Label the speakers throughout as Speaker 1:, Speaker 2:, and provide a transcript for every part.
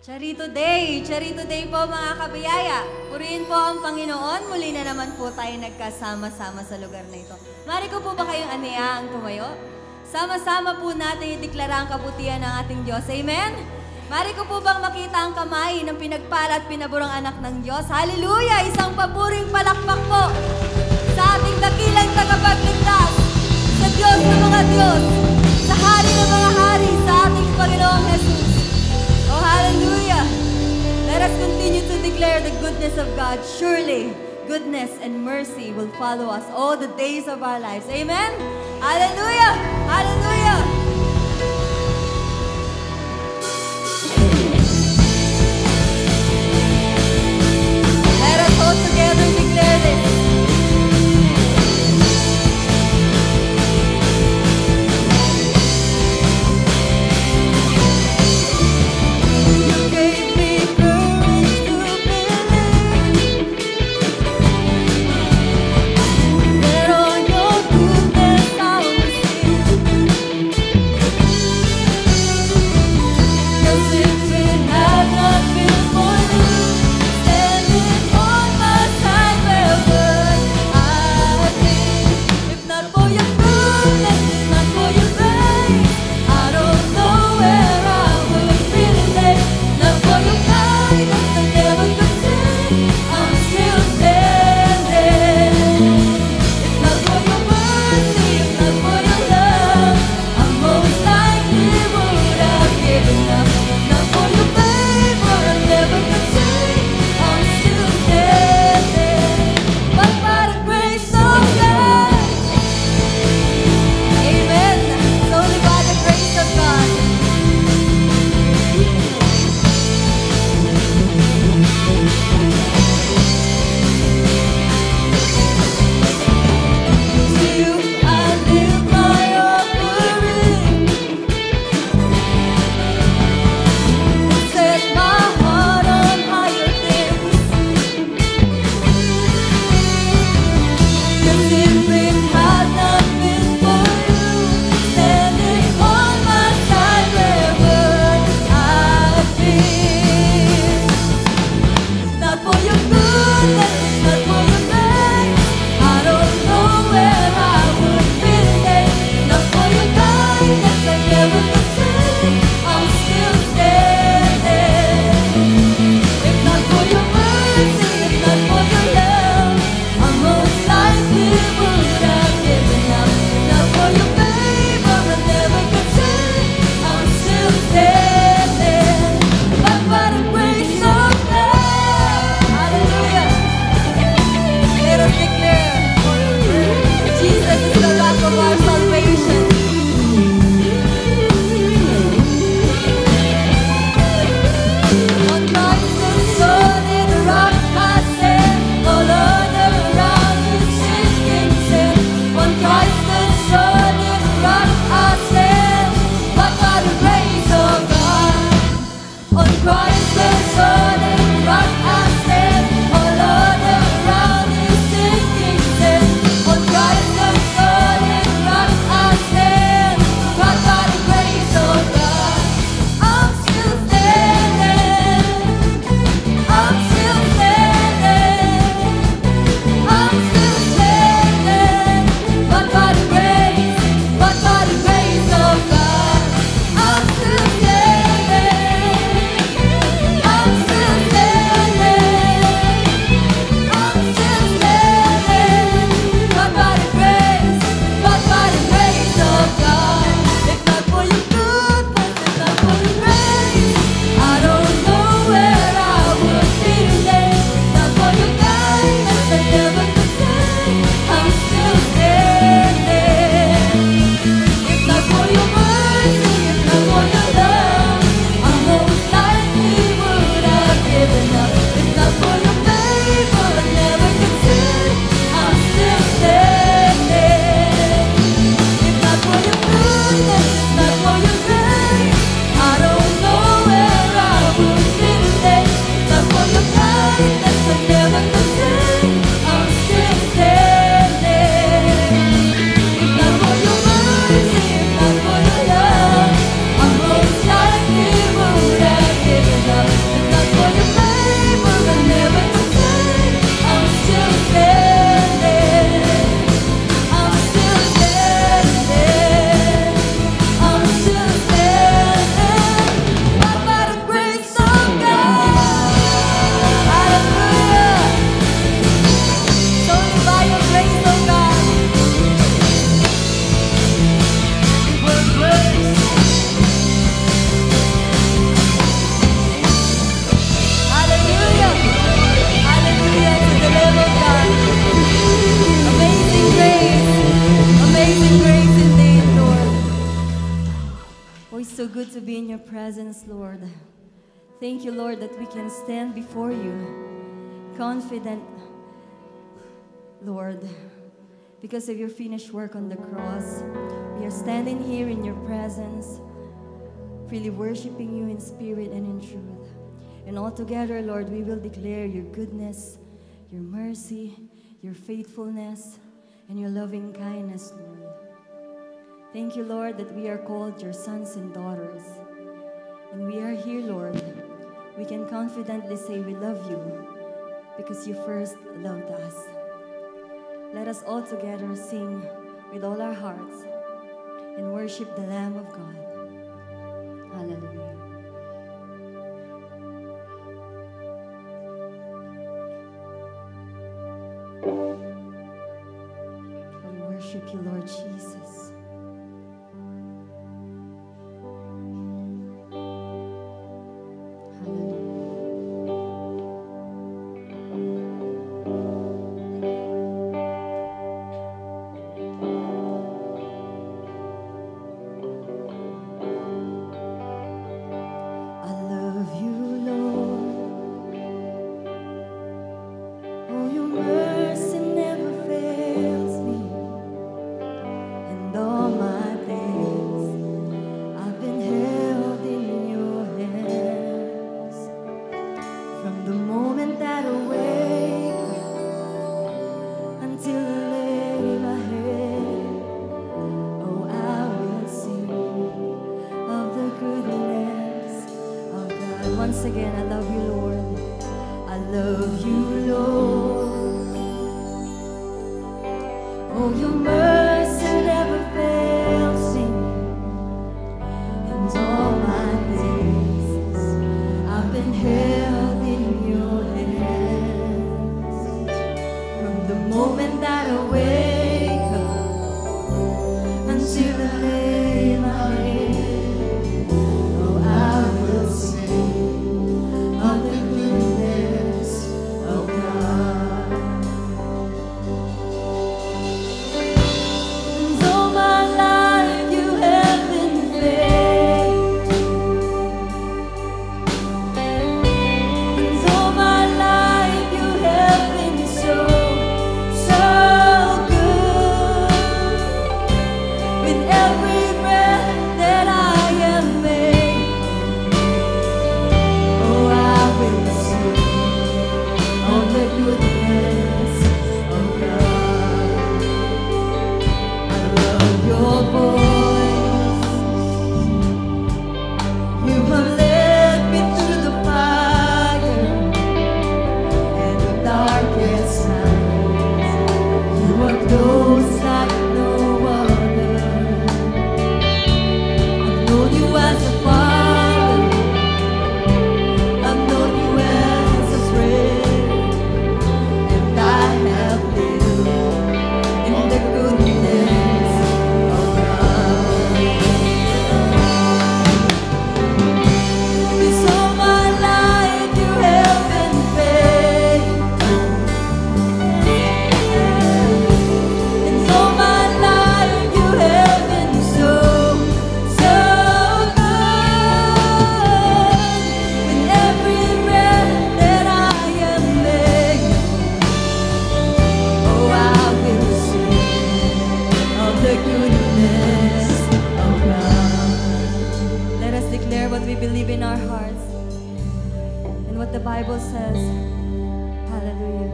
Speaker 1: Charito Day po mga kabiyaya. Purihin po ang Panginoon. Muli na naman po tayo nagkasama-sama sa lugar na ito. Mari ko po ba kayong aniyaang tumayo? Sama-sama po natin ideklara ang kabutihan ng ating Diyos. Amen? Mari ko po bang makita ang kamay ng pinagpala at pinaburang anak ng Diyos? Hallelujah! Isang papuring palakpak po sa ating dakilang tagapagligtas, sa Diyos ng mga Diyos, sa Hari ng mga Hari, sa ating Panginoong Jesus. Oh, hallelujah! Let us continue to declare the goodness of God. Surely, goodness and mercy will follow us all the days of our lives. Amen? Hallelujah! Hallelujah! Let us all together declare this. good to be in your presence, Lord. Thank you, Lord, that we can stand before you confident, Lord, because of your finished work on the cross. We are standing here in your presence, really worshiping you in spirit and in truth. And all together, Lord, we will declare your goodness, your mercy, your faithfulness, and your loving kindness, Lord. Thank you, Lord, that we are called your sons and daughters. And we are here, Lord. We can confidently say we love you because you first loved us. Let us all together sing with all our hearts and worship the Lamb of God. Hallelujah. We worship you, Lord Jesus. Once again, I love you, Lord. I love you, Lord. Oh, your mercy never fails me. And all my days, I've been held in your hands. From the moment that I wake up until I lay my head, oh, I will sing of the goodness of God. And all my life you have been faithful. And all my life you have been so, so good. With every breath that I am made, oh, I will sing of the goodness of God. I love your voice. You have led me through the fire and the darkest night. You are close like no other. I've known you as a father. I've known you as a friend, and I have lived in the goodness of God. 'Cause all my life you have been faithful, and all my life you have been so, so good. With every breath that I am making, oh, I will sing of the goodness of God. Let us declare what we believe in our hearts and what the Bible says. Hallelujah.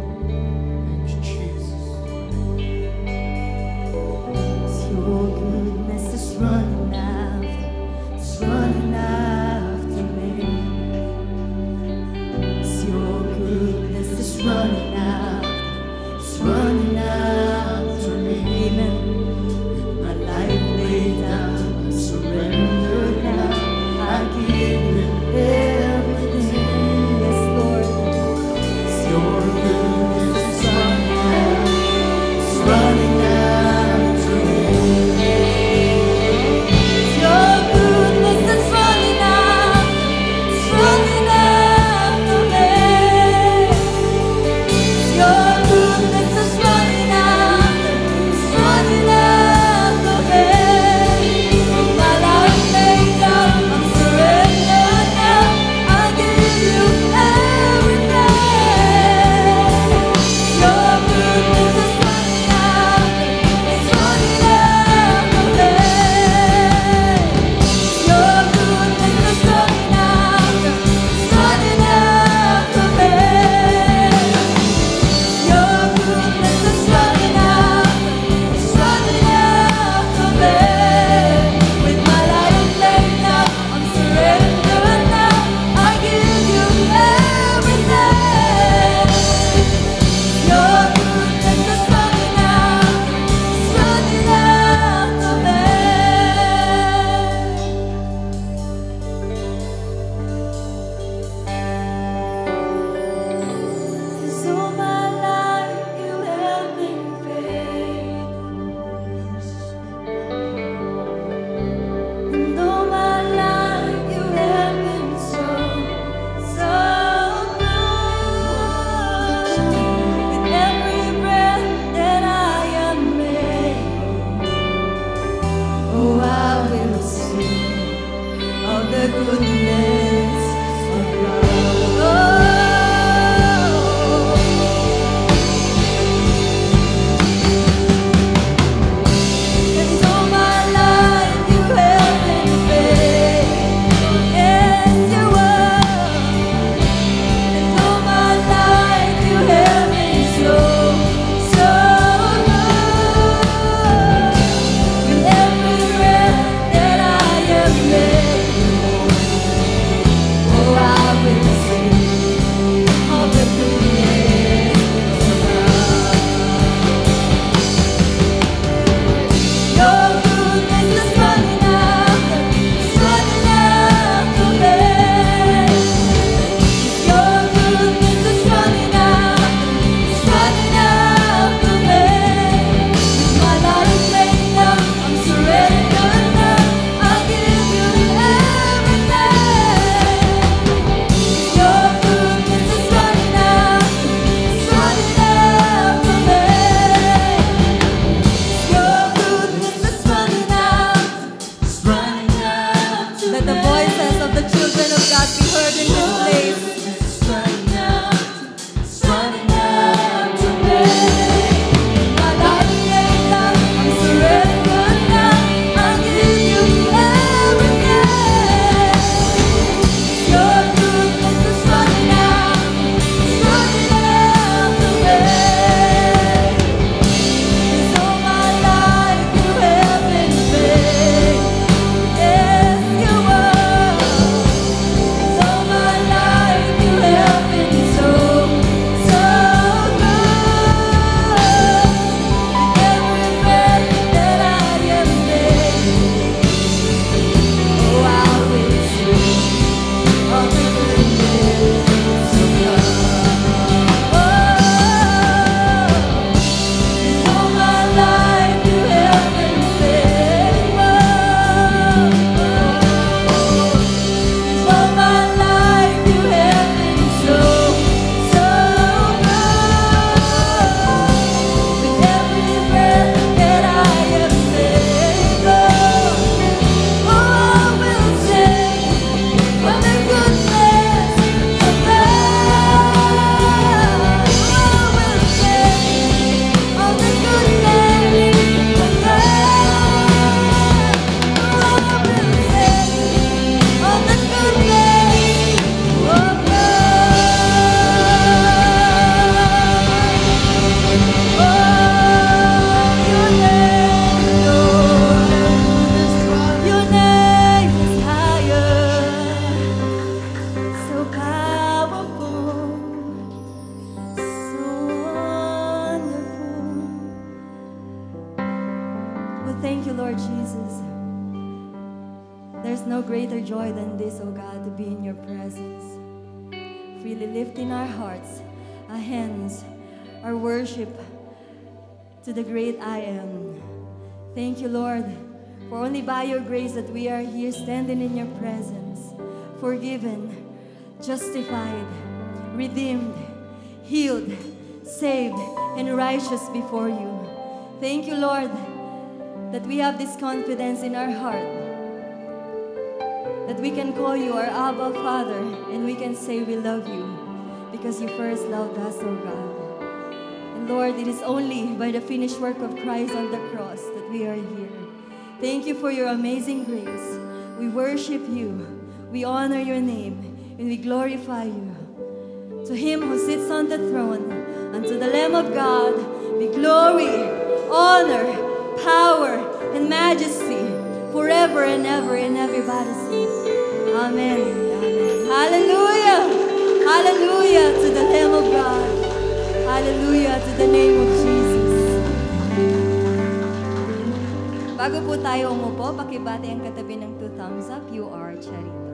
Speaker 1: Your goodness is running after me. Your goodness is running after me. Amen. My life laid down, I surrender now. I give you everything. Yes, Lord. Your goodness Thank you, Lord Jesus. There's no greater joy than this, O God, to be in your presence. Freely lifting our hearts, our hands, our worship to the great I am. Thank you, Lord, for only by your grace that we are here standing in your presence, forgiven, justified, redeemed, healed, saved, and righteous before you. Thank you, Lord, that we have this confidence in our heart, that we can call you our Abba Father, and we can say we love you because you first loved us, O God. And Lord, it is only by the finished work of Christ on the cross that we are here. Thank you for your amazing grace. We worship you, we honor your name, and we glorify you. To him who sits on the throne, and to the Lamb of God, be glory, honor, power, and majesty, forever and ever, in everybody's name. Amen. Amen. Hallelujah. Hallelujah to the Lamb of God. Hallelujah to the name of Jesus. Bago po tayo umupo, pakibati ang katabi ng 2 thumbs up. You are Charito.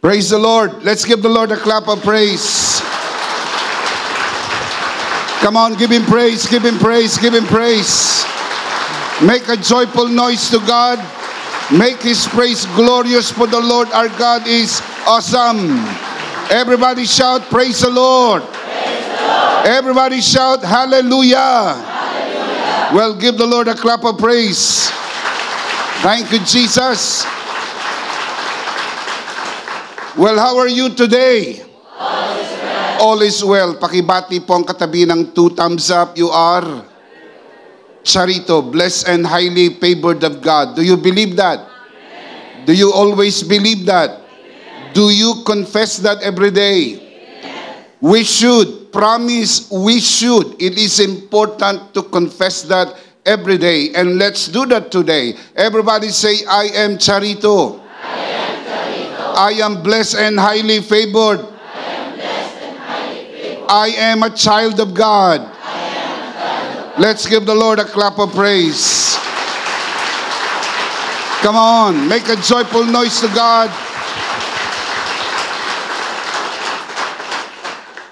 Speaker 2: Praise the Lord. Let's give the Lord a clap of praise. Come on, give him praise, give him praise, give him praise. Make a joyful noise to God. Make his praise glorious, for the Lord our God is awesome. Everybody shout, praise the Lord. Praise the Lord. Everybody shout, hallelujah. Hallelujah. Well, give the Lord a clap of praise. Thank you, Jesus. Well, how are you today? All is well. All is well. Pakibati po ang katabi ng 2 thumbs up. You are Charito, blessed and highly favored of God. Do you believe that? Amen. Do you always believe that? Amen. Do you confess that every day? Amen. We should. Promise, we should. It is important to confess that every day. And let's do that today. Everybody say, I am Charito. I am blessed and highly favored. I am blessed and highly favored. I am a child of God. I am a child of God. Let's give the Lord a clap of praise. Come on, make a joyful noise to God.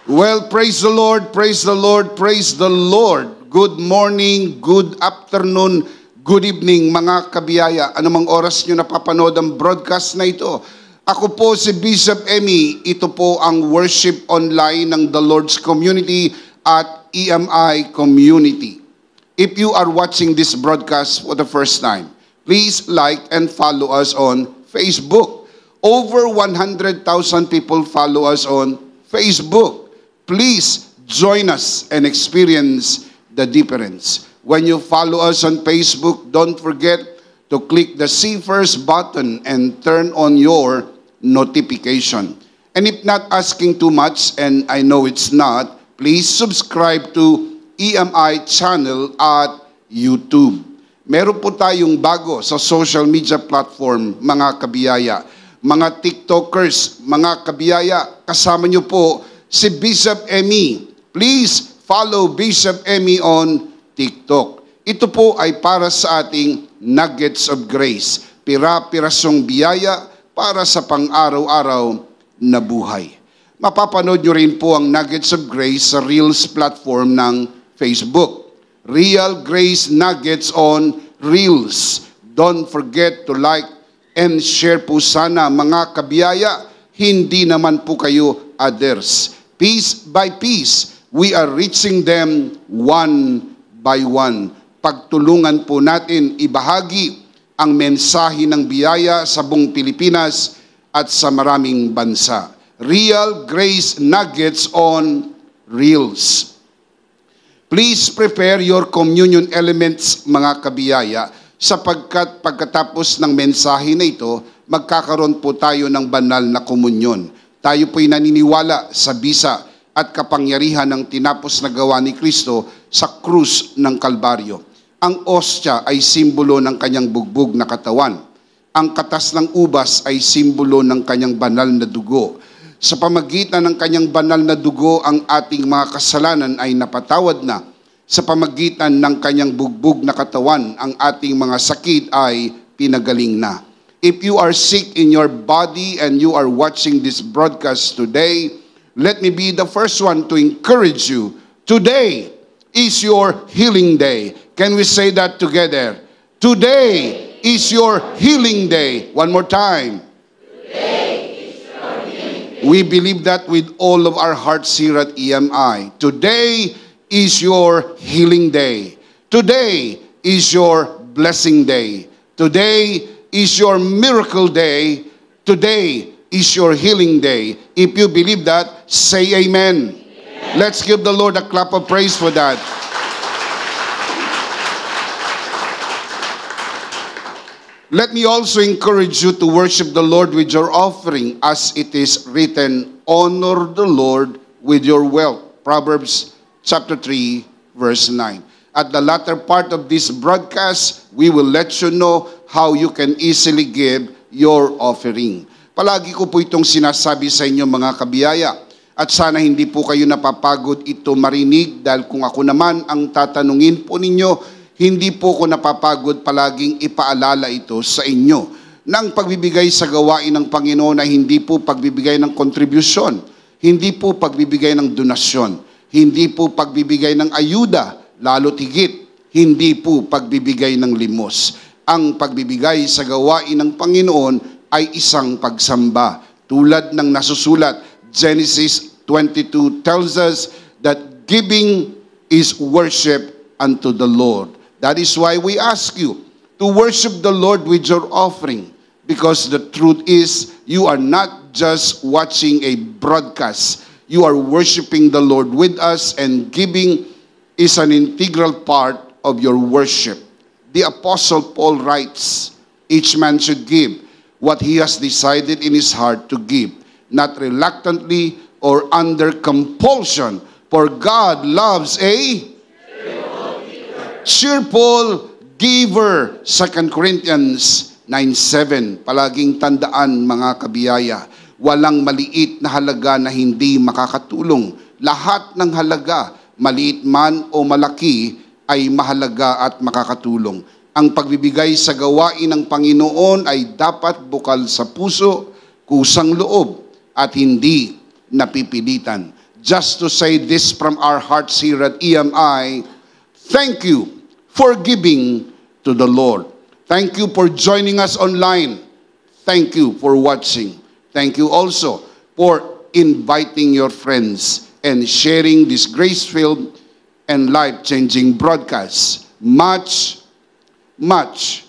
Speaker 2: Well, praise the Lord, praise the Lord, praise the Lord. Good morning, good afternoon, good evening mga kabiyaya. Anumang oras nyo napapanood ang broadcast na ito. Ako po si Bishop Emmy. Ito po ang worship online ng The Lord's Community at EMI Community. If you are watching this broadcast for the first time, please like and follow us on Facebook. Over 100,000 people follow us on Facebook. Please join us and experience the difference. When you follow us on Facebook, don't forget to click the See First button and turn on your notification. And if not asking too much, and I know it's not, please subscribe to EMI channel at YouTube. Meron po tayong bago sa social media platform, mga kabiyaya. Mga TikTokers, mga kabiyaya, kasama nyo po si Bishop Emmy. Please follow Bishop Emmy on TikTok. Ito po ay para sa ating nuggets of grace. Pira-pirasong biyaya para sa pang-araw-araw na buhay. Mapapanood nyo rin po ang Nuggets of Grace sa Reels platform ng Facebook. Real Grace Nuggets on Reels. Don't forget to like and share po sana mga kabiyaya. Hindi naman po kayo others. Piece by piece, we are reaching them one by one. Pagtulungan po natin ibahagi ang mensahe ng biyaya sa buong Pilipinas at sa maraming bansa. Real Grace Nuggets on Reels. Please prepare your communion elements, mga kabiyaya, sapagkat pagkatapos ng mensahe na ito, magkakaroon po tayo ng banal na komunyon. Tayo po'y naniniwala sa bisa at kapangyarihan ng tinapos na gawa ni Kristo sa krus ng Kalbaryo. Ang ostya ay simbolo ng kanyang bugbog na katawan. Ang katas ng ubas ay simbolo ng kanyang banal na dugo. Sa pamagitan ng kanyang banal na dugo, ang ating mga kasalanan ay napatawad na. Sa pamagitan ng kanyang bugbog na katawan, ang ating mga sakit ay pinagaling na. If you are sick in your body and you are watching this broadcast today, let me be the first one to encourage you. Today is your healing day. Can we say that together? Today is your healing day. One more time. We believe that with all of our hearts here at EMI. Today is your healing day. Today is your blessing day. Today is your miracle day. Today is your healing day. If you believe that, say amen. Let's give the Lord a clap of praise for that. Let me also encourage you to worship the Lord with your offering, as it is written, honor the Lord with your wealth. Proverbs chapter 3, verse 9. At the latter part of this broadcast, we will let you know how you can easily give your offering. Palagi ko po itong sinasabi sa inyo mga kabiyaya. At sana hindi po kayo napapagod ito marinig, dahil kung ako naman ang tatanungin po ninyo, hindi po ko napapagod palaging ipaalala ito sa inyo. Nang pagbibigay sa gawain ng Panginoon ay hindi po pagbibigay ng kontribusyon, hindi po pagbibigay ng donasyon, hindi po pagbibigay ng ayuda, lalo tigit, hindi po pagbibigay ng limos. Ang pagbibigay sa gawain ng Panginoon ay isang pagsamba. Tulad ng nasusulat, Genesis 22 tells us that giving is worship unto the Lord. That is why we ask you to worship the Lord with your offering, because the truth is you are not just watching a broadcast. You are worshiping the Lord with us, and giving is an integral part of your worship. The Apostle Paul writes, each man should give what he has decided in his heart to give, not reluctantly or under compulsion, for God loves a cheerful giver. 2 Corinthians 9:7. Palaging tandaan mga kabiyaya, walang maliit na halaga na hindi makakatulong. Lahat ng halaga, maliit man o malaki, ay mahalaga at makakatulong. Ang pagbibigay sa gawain ng Panginoon ay dapat bukal sa puso, kusang loob, at hindi napipilitan. Just to say this from our hearts here at EMI, thank you for giving to the Lord. Thank you for joining us online. Thank you for watching. Thank you also for inviting your friends and sharing this grace-filled and life-changing broadcast. Much, much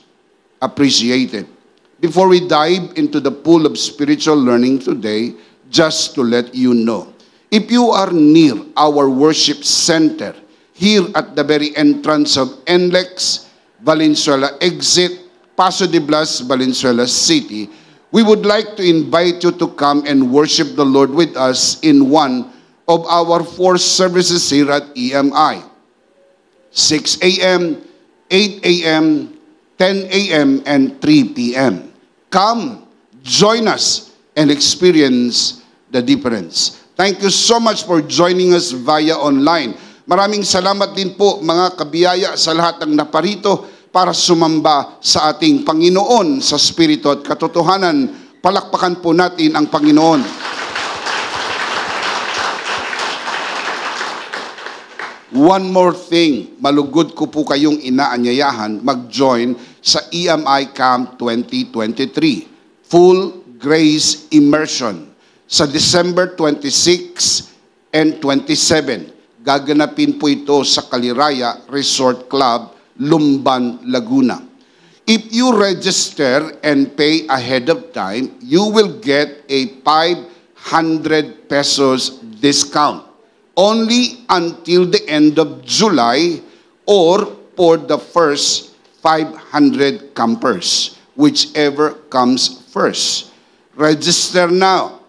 Speaker 2: appreciated. Before we dive into the pool of spiritual learning today, just to let you know, if you are near our worship center, here at the very entrance of NLEX, Valenzuela exit, Paso de Blas, Valenzuela City, we would like to invite you to come and worship the Lord with us in one of our 4 services here at EMI. 6 a.m., 8 a.m., 10 a.m., and 3 p.m. Come, join us, and experience the difference. Thank you so much for joining us via online. Maraming salamat din po mga kabiyaya sa lahat ng naparito para sumamba sa ating Panginoon sa Espiritu at katotohanan. Palakpakan po natin ang Panginoon. One more thing, malugod ko po kayong inaanyayahan mag-join sa EMI Camp 2023. Full Grace Immersion sa December 26 and 27. Gaganapin po ito sa Kaliraya Resort Club, Lumban, Laguna. If you register and pay ahead of time, you will get a 500 pesos discount only until the end of July or for the first 500 campers, whichever comes first. Register now.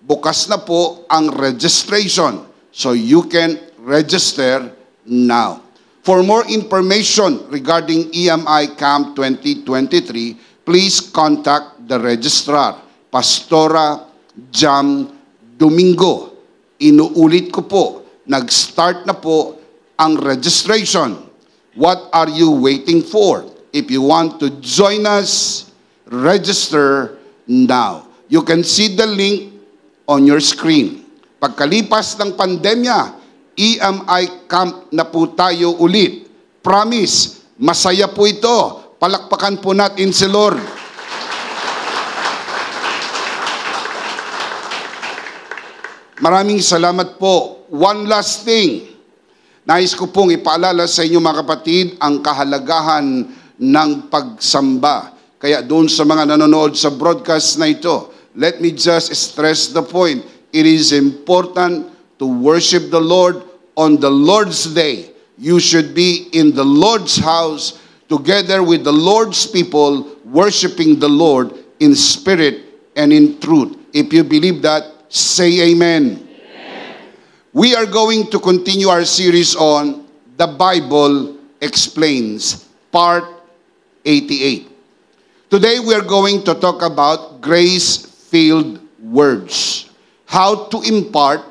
Speaker 2: Bukas na po ang registration, so you can register now. For more information regarding EMI Camp 2023, please contact the Registrar, Pastora Jam Domingo. Inuulit ko po, nag-start na po ang registration. What are you waiting for? If you want to join us, register now. You can see the link on your screen. Pagkalipas ng pandemya, EMI Camp na po tayo ulit. Promise, masaya po ito. Palakpakan po natin si Lord. Maraming salamat po. One last thing. Nais ko pong ipaalala sa inyo mga kapatid ang kahalagahan ng pagsamba. Kaya doon sa mga nanonood sa broadcast na ito, let me just stress the point. It is important to worship the Lord on the Lord's day. You should be in the Lord's house together with the Lord's people, worshiping the Lord in spirit and in truth. If you believe that, say amen. We are going to continue our series on The Bible Explains, Part 88. Today we are going to talk about grace-filled words. How to impart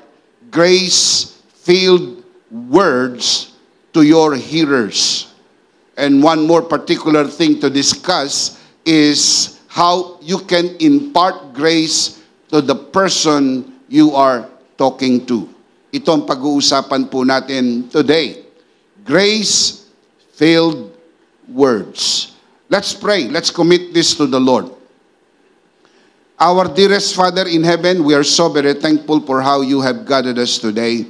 Speaker 2: grace-filled words to your hearers. And one more particular thing to discuss is how you can impart grace to the person you are talking to. Ito ang pag-uusapan po natin today. Grace-filled words. Let's pray. Let's commit this to the Lord. Our dearest Father in heaven, we are so very thankful for how you have gathered us today.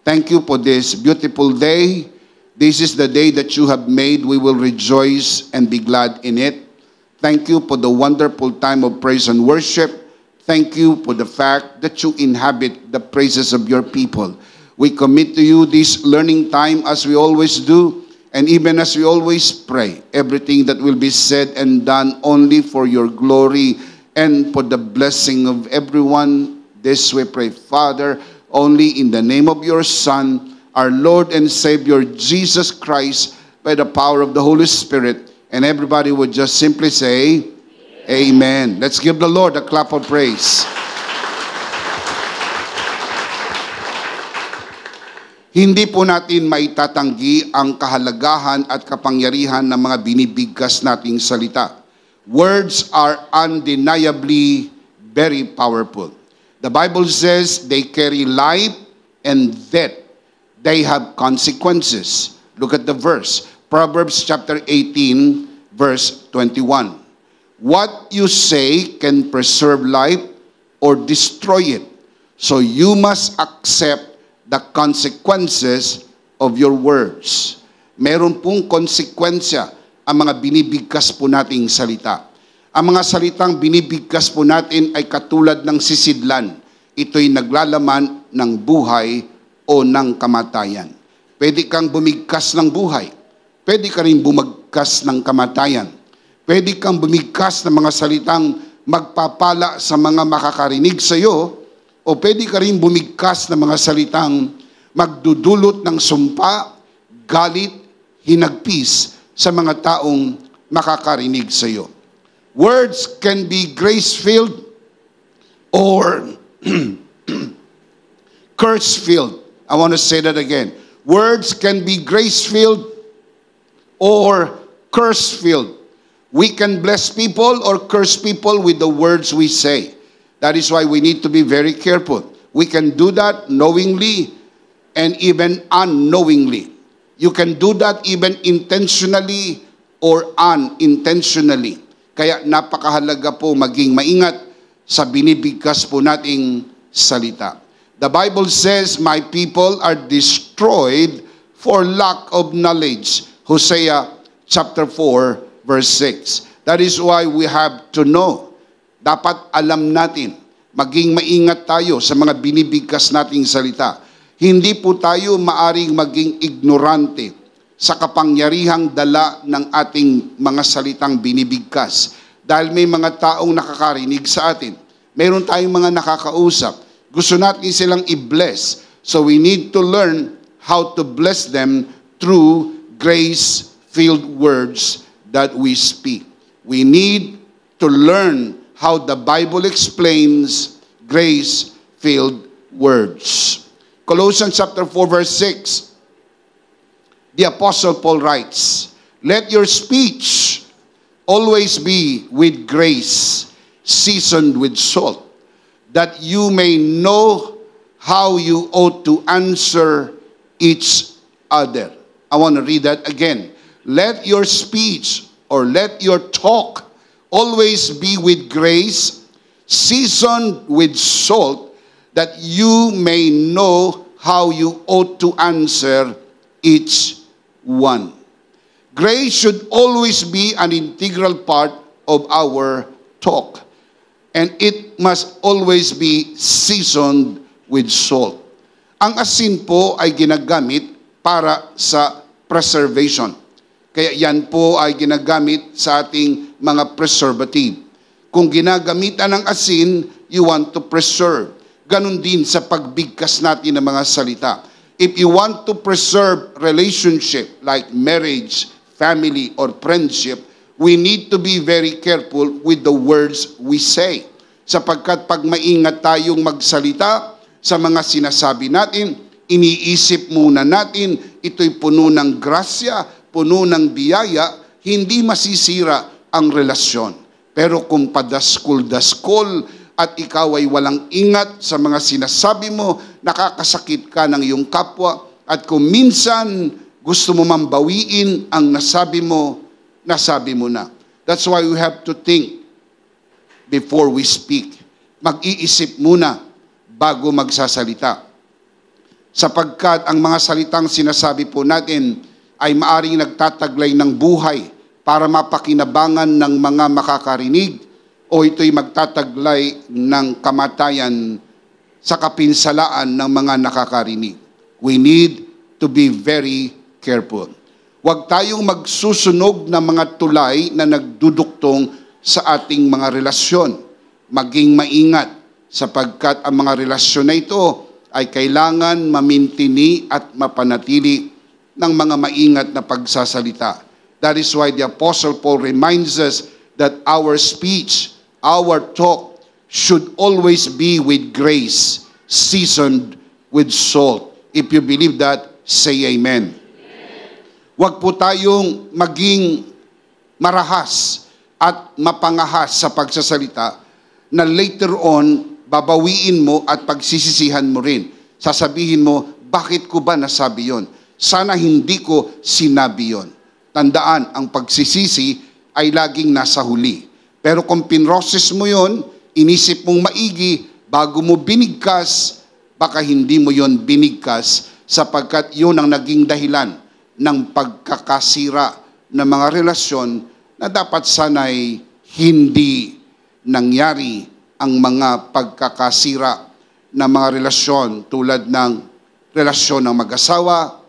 Speaker 2: Thank you for this beautiful day. This is the day that you have made. We will rejoice and be glad in it. Thank you for the wonderful time of praise and worship. Thank you for the fact that you inhabit the praises of your people. We commit to you this learning time as we always do, and even as we always pray, everything that will be said and done only for your glory and for the blessing of everyone. This we pray, Father, only in the name of your Son, our Lord and Savior, Jesus Christ, by the power of the Holy Spirit. And everybody would just simply say, Amen. Let's give the Lord a clap of praise. Hindi po natin maitatanggi ang kahalagahan at kapangyarihan ng mga binibigkas nating salita. Words are undeniably very powerful. The Bible says they carry life and death. They have consequences. Look at the verse. Proverbs chapter 18, verse 21. What you say can preserve life or destroy it. So you must accept the consequences of your words. Meron pong konsekwensya ang mga binibigkas po nating salita. Ang mga salitang binibigkas po natin ay katulad ng sisidlan. Ito'y naglalaman ng buhay o ng kamatayan. Pwede kang bumigkas ng buhay. Pwede ka rin bumagkas ng kamatayan. Pwede kang bumigkas ng mga salitang magpapala sa mga makakarinig sa iyo, o pwede ka rin bumigkas ng mga salitang magdudulot ng sumpa, galit, hinagpis sa mga taong makakarinig sa iyo. Words can be grace-filled or curse-filled. I want to say that again. Words can be grace-filled or curse-filled. We can bless people or curse people with the words we say. That is why we need to be very careful. We can do that knowingly and even unknowingly. You can do that even intentionally or unintentionally. Kaya napakahalaga po maging maingat sa binibigkas po nating salita. The Bible says, my people are destroyed for lack of knowledge. Hosea chapter 4, verse 6. That is why we have to know. Dapat alam natin, maging maingat tayo sa mga binibigkas nating salita. Hindi po tayo maaring maging ignorante sa kapangyarihang dala ng ating mga salitang binibigkas. Dahil may mga taong nakakarinig sa atin. Mayroon tayong mga nakakausap. Gusto natin silang i-bless. So we need to learn how to bless them through grace-filled words that we speak. We need to learn how the Bible explains grace-filled words. Colossians chapter 4 verse 6, the Apostle Paul writes, "Let your speech always be with grace, seasoned with salt, that you may know how you ought to answer each other." I want to read that again. Let your speech or let your talk always be with grace, seasoned with salt, that you may know how you ought to answer each one. Grace should always be an integral part of our talk, and it must always be seasoned with salt. Ang asin po ay ginagamit para sa preservation. Kaya yan po ay ginagamit sa ating mga preservative. Kung ginagamitan ng asin, you want to preserve. Ganon din sa pagbigkas natin ng mga salita. If you want to preserve relationship like marriage, family, or friendship, we need to be very careful with the words we say. Sapagkat pag maingat tayong magsalita sa mga sinasabi natin, iniisip muna natin, ito'y puno ng grasya, puno ng biyaya, hindi masisira ang relasyon. Pero kung padaskol-daskol at ikaw ay walang ingat sa mga sinasabi mo, nakakasakit ka ng iyong kapwa, at kung minsan gusto mo mambawiin ang nasabi mo na. That's why we have to think before we speak. Mag-iisip muna bago magsasalita. Sapagkat ang mga salitang sinasabi po natin ay maaring nagtataglay ng buhay para mapakinabangan ng mga makakarinig, o ito'y magtataglay ng kamatayan sa kapinsalaan ng mga nakakarinig. We need to be very careful. Huwag tayong magsusunog ng mga tulay na nagduduktong sa ating mga relasyon. Maging maingat sapagkat ang mga relasyon na ito ay kailangan mamintini at mapanatili ng mga maingat na pagsasalita. That is why the Apostle Paul reminds us that our speech, our talk should always be with grace, seasoned with salt. If you believe that, say amen. Huwag po tayong maging marahas at mapangahas sa pagsasalita na later on, babawiin mo at pagsisisihan mo rin. Sasabihin mo, bakit ko ba nasabi yon? Sana hindi ko sinabi yon. Tandaan, ang pagsisisi ay laging nasa huli. Pero kung pinroses mo yon, inisip mong maigi, bago mo binigkas, baka hindi mo yon binigkas sapagkat yun ang naging dahilan ng pagkakasira ng mga relasyon na dapat sana'y hindi nangyari ang mga pagkakasira ng mga relasyon tulad ng relasyon ng mag-asawa,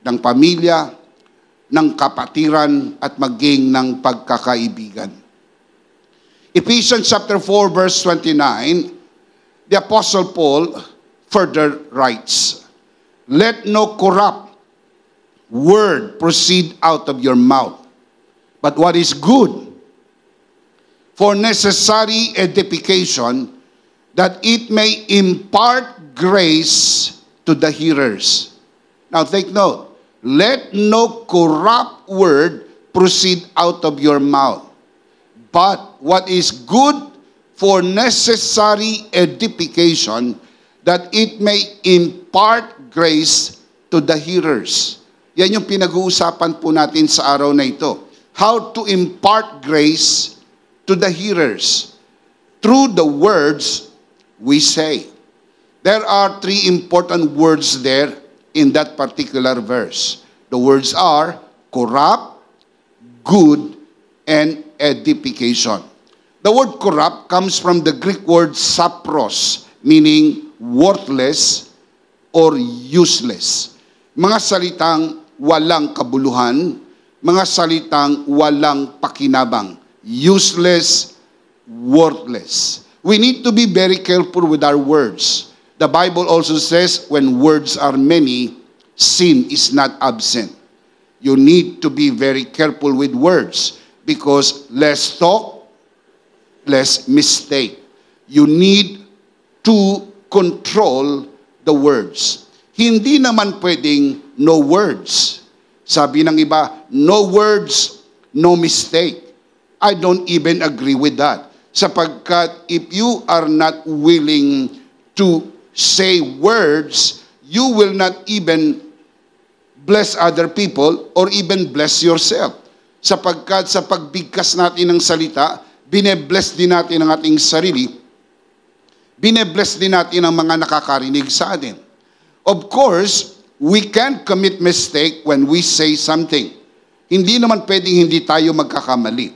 Speaker 2: ng pamilya, ng kapatiran at maging ng pagkakaibigan. Ephesians chapter 4 verse 29, the Apostle Paul further writes, "Let no corrupt word proceed out of your mouth, but what is good for necessary edification, that it may impart grace to the hearers." Now take note, let no corrupt word proceed out of your mouth, but what is good for necessary edification, that it may impart grace to the hearers. Yan yung pinag-uusapan po natin sa araw na ito. How to impart grace to the hearers through the words we say. There are three important words there in that particular verse. The words are corrupt, good, and edification. The word corrupt comes from the Greek word sapros, meaning worthless or useless. Mga salitang walang kabuluhan, mga salitang walang pakinabang, useless, worthless. We need to be very careful with our words. The Bible also says when words are many, sin is not absent. you need to be very careful with words because less talk, less mistake. You need to control the words. Hindi naman pwedeng no words. Sabi ng iba, no words, no mistake. I don't even agree with that. Sapagkat if you are not willing to say words, you will not even bless other people or even bless yourself. Sapagkat sa pagbigkas natin ng salita, bine-bless din natin ang ating sarili, bine-bless din natin ang mga nakakarinig sa atin. Of course, we can commit mistake when we say something. Hindi naman pwedeng hindi tayo magkakamali.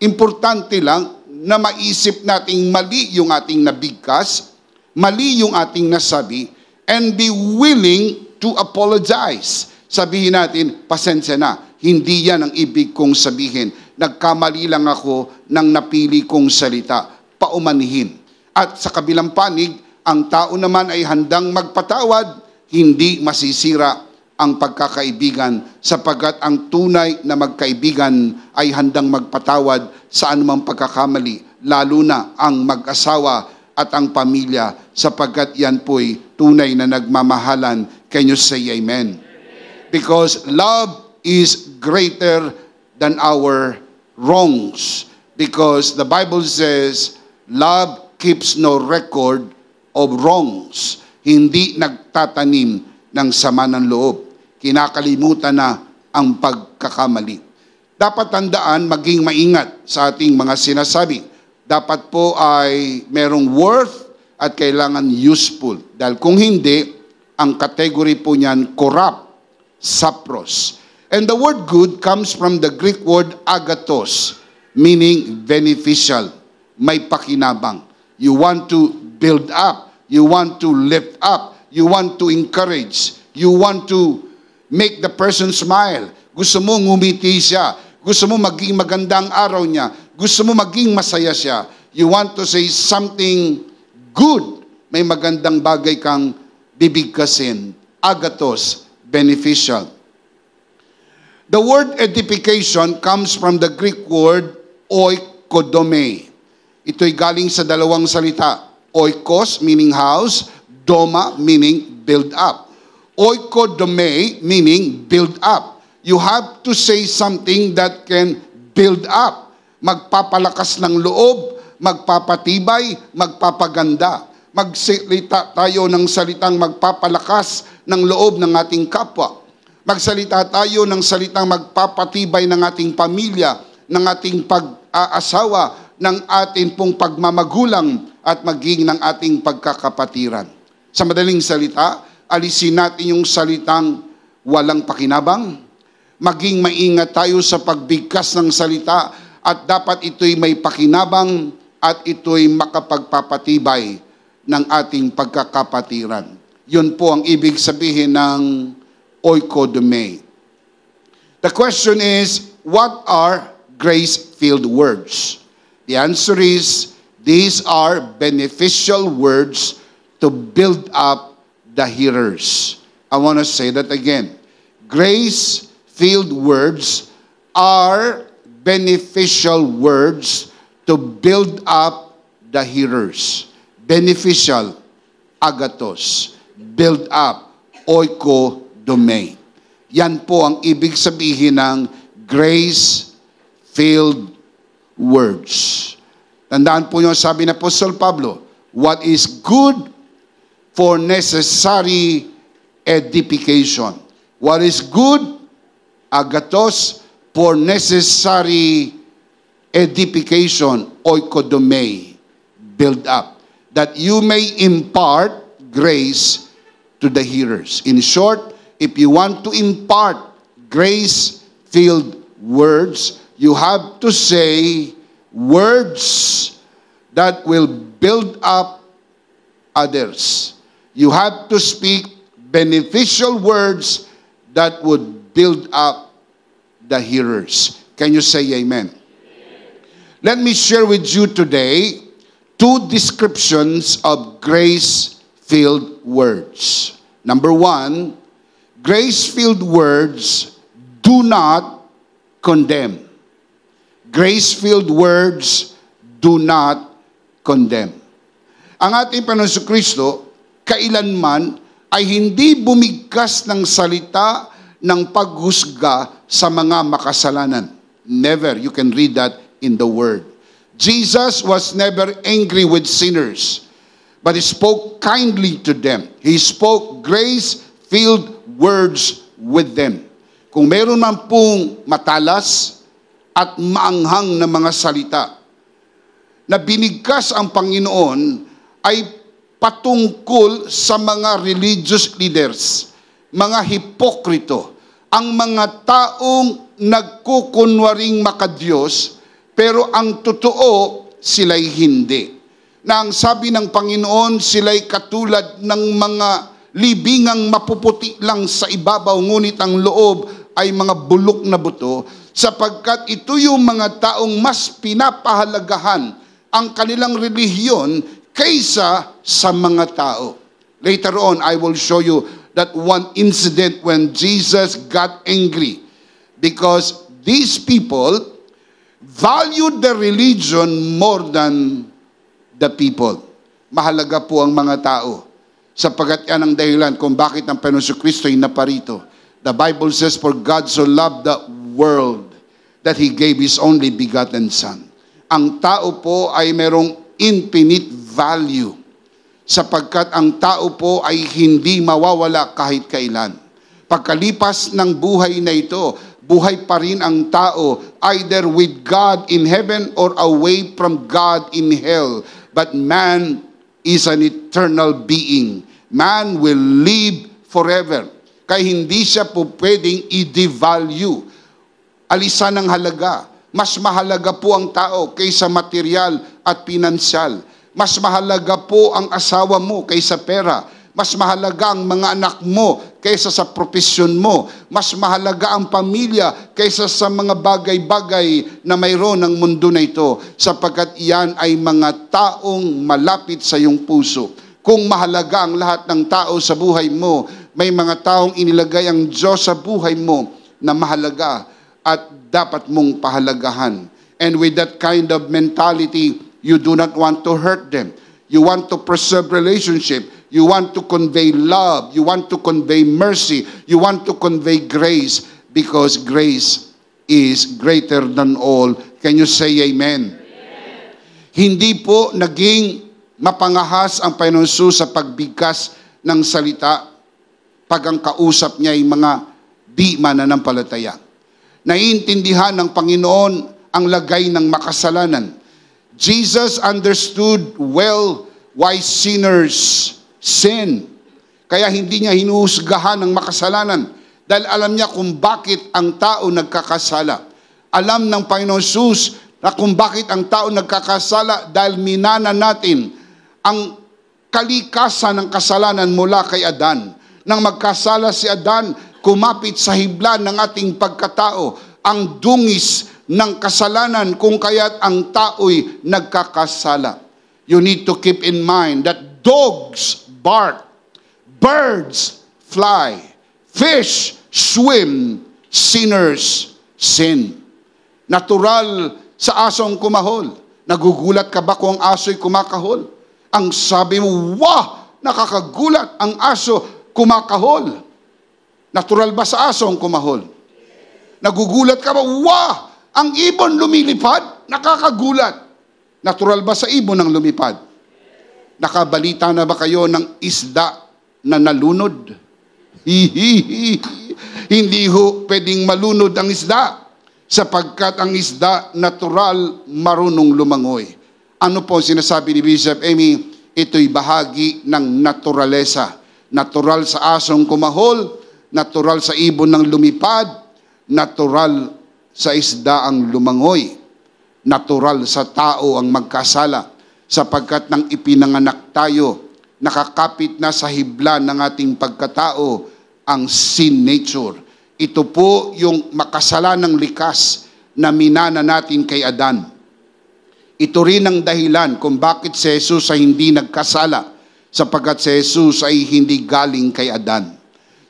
Speaker 2: Importante lang na maisip nating mali yung ating nabigkas, mali yung ating nasabi, and be willing to apologize. Sabihin natin, pasensya na. Hindi yan ang ibig kong sabihin. Nagkamali lang ako ng napili kong salita. Paumanihin. At sa kabilang panig, ang tao naman ay handang magpatawad, hindi masisira ang pagkakaibigan sapagkat ang tunay na magkaibigan ay handang magpatawad sa anumang pagkakamali, lalo na ang mag-asawa at ang pamilya sapagkat yan po'y tunay na nagmamahalan. Can you say amen? Because love is greater than our wrongs. Because the Bible says, love keeps no record of wrongs. Hindi nagtatanim ng sama ng loob. Kinakalimutan na ang pagkakamali. Dapat tandaan, maging maingat sa ating mga sinasabi. Dapat po ay merong worth at kailangan useful. Dahil kung hindi, ang category po niyan, corrupt. Sapros. And the word good comes from the Greek word agathos, meaning beneficial, may pakinabang. You want to build up, you want to lift up, you want to encourage, you want to make the person smile. Gusto mo ngumiti siya, gusto mo maging magandang araw niya, gusto mo maging masaya siya. You want to say something good, may magandang bagay kang bibigkasin. Agathos, beneficial. The word edification comes from the Greek word oikodome. Ito'y galing sa dalawang salita. Oikos meaning house, doma meaning build up. Oikodome meaning build up. You have to say something that can build up. Magpapalakas ng loob, magpapatibay, magpapaganda. Magsalita tayo ng salitang magpapalakas ng loob ng ating kapwa. Magsalita tayo ng salitang magpapatibay ng ating pamilya, ng ating pag-aasawa, ng ating pong pagmamagulang at maging ng ating pagkakapatiran. Sa madaling salita, alisin natin yung salitang walang pakinabang. Maging maingat tayo sa pagbigkas ng salita at dapat ito'y may pakinabang at ito'y makapagpapatibay ng ating pagkakapatiran. Yun po ang ibig sabihin ng oikodome. The question is, what are grace-filled words? The answer is, these are beneficial words to build up the hearers. I want to say that again. Grace-filled words are beneficial words to build up the hearers. Beneficial, agathos. Build up, oikodome. Yan po ang ibig sabihin ng grace-filled words. Tandaan po yung sabi na Apostol Pablo, what is good for necessary edification. What is good, agathos, for necessary edification, oikodome, build up, that you may impart grace to the hearers. In short, if you want to impart grace-filled words, you have to say words that will build up others. You have to speak beneficial words that would build up the hearers. Can you say amen? Let me share with you today two descriptions of grace-filled words. Number one, grace-filled words do not condemn. Grace-filled words do not condemn. Ang ating Panginoon Kristo, kailanman ay hindi bumigkas ng salita ng paghusga sa mga makasalanan. Never. You can read that in the Word. Jesus was never angry with sinners, but He spoke kindly to them. He spoke grace-filled words with them. Kung meron man pong matalas at maanghang na mga salita na binigkas ang Panginoon ay patungkol sa mga religious leaders, mga hipokrito, ang mga taong nagkukunwaring makadiyos, pero ang totoo sila'y hindi. Na ang sabi ng Panginoon, sila'y katulad ng mga libingang mapuputi lang sa ibabaw, ngunit ang loob ay mga bulok na buto, sapagkat ito yung mga taong mas pinapahalagahan ang kanilang relihiyon kaysa sa mga tao. Later on, I will show you that one incident when Jesus got angry because these people valued the religion more than the people. Mahalaga po ang mga tao, sapagkat yan ang dahilan kung bakit ang Panginoon Kristo ay naparito. The Bible says, for God so loved the world that He gave His only begotten Son. Ang tao po ay merong infinite value, sapagkat ang tao po ay hindi mawawala kahit kailan. Pagkalipas ng buhay na ito, buhay pa rin ang tao, either with God in heaven or away from God in hell. But man is an eternal being. Man will live forever. Kaya hindi siya po pwedeng i-devalue. Alisan ng halaga. Mas mahalaga po ang tao kaysa material at pinansyal. Mas mahalaga po ang asawa mo kaysa pera. Mas mahalaga ang mga anak mo kaysa sa profesyon mo. Mas mahalaga ang pamilya kaysa sa mga bagay-bagay na mayroon ng mundo na ito, sapagkat iyan ay mga taong malapit sa iyong puso. Kung mahalaga ang lahat ng tao sa buhay mo, may mga taong inilagay ang Diyos sa buhay mo na mahalaga at dapat mong pahalagahan. And with that kind of mentality, you do not want to hurt them. You want to preserve relationship. You want to convey love. You want to convey mercy. You want to convey grace, because grace is greater than all. Can you say amen? Amen. Hindi po naging mapangahas ang Panginoon Jesus sa pagbigkas ng salita pag ang kausap niya ay mga di mananampalataya. Naiintindihan ng Panginoon ang lagay ng makasalanan. Jesus understood well why sinners sin. Kaya hindi niya hinuhusgahan ng makasalanan dahil alam niya kung bakit ang tao nagkakasala. Alam ng Panginoon Jesus na kung bakit ang tao nagkakasala dahil minana natin ang kalikasan ng kasalanan mula kay Adan. Nang magkasala si Adan, kumapit sa hibla ng ating pagkatao ang dungis ng kasalanan kung kaya't ang tao'y nagkakasala. You need to keep in mind that dogs bark, birds fly, fish swim, sinners sin. Natural sa asong kumahol. Nagugulat ka ba kung ang aso'y kumakahol? Ang sabi mo, wah! Nakakagulat ang aso kumakahol. Natural ba sa aso ang kumahol? Nagugulat ka ba? Wah! Ang ibon lumilipad? Nakakagulat. Natural ba sa ibon ang lumipad? Nakabalita na ba kayo ng isda na nalunod? Hindi ho pwedeng malunod ang isda, sapagkat ang isda natural marunong lumangoy. Ano po sinasabi ni Bishop Amy? Ito'y bahagi ng naturalesa. Natural sa asong kumahol, natural sa ibon ng lumipad, natural sa isda ang lumangoy, natural sa tao ang magkasala, sapagkat nang ipinanganak tayo, nakakapit na sa hibla ng ating pagkatao ang sin nature. Ito po yung makasalanang likas na minana natin kay Adan. Ito rin ang dahilan kung bakit si Jesus ay hindi nagkasala, sapagkat si Jesus ay hindi galing kay Adan.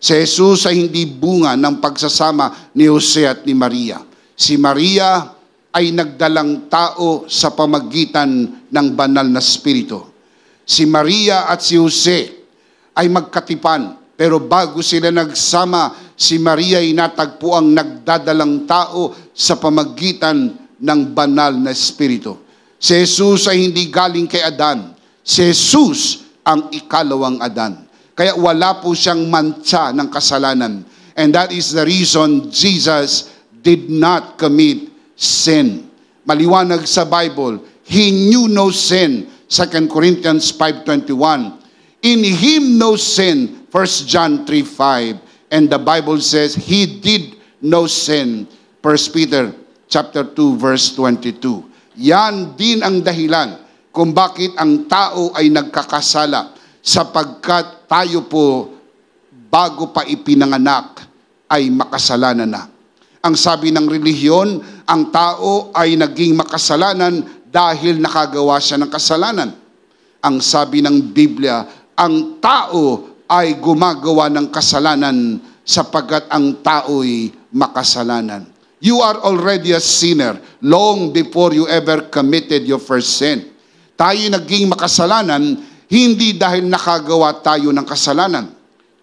Speaker 2: Si Jesus ay hindi bunga ng pagsasama ni Jose at ni Maria. Si Maria ay nagdalang tao sa pamagitan ng banal na Espiritu. Si Maria at si Jose ay magkatipan, pero bago sila nagsama, si Maria ay natagpo ang nagdadalang tao sa pamagitan ng banal na Espiritu. Si Jesus ay hindi galing kay Adan. Si Jesus ang ikalawang Adan. Kaya wala po siyang mantsa ng kasalanan. And that is the reason Jesus did not commit sin. Maliwanag sa Bible, He knew no sin. 2 Corinthians 5:21. In Him no sin. 1 John 3:5. And the Bible says, He did no sin. 1 Peter chapter 2 verse 22. Yan din ang dahilan kung bakit ang tao ay nagkakasala, sapagkat tayo po bago pa ipinanganak ay makasalanan na. Ang sabi ng relihiyon, ang tao ay naging makasalanan dahil nakagawa siya ng kasalanan. Ang sabi ng Biblia, ang tao ay gumagawa ng kasalanan sapagkat ang tao'y makasalanan. You are already a sinner long before you ever committed your first sin. Tayo naging makasalanan hindi dahil nakagawa tayo ng kasalanan.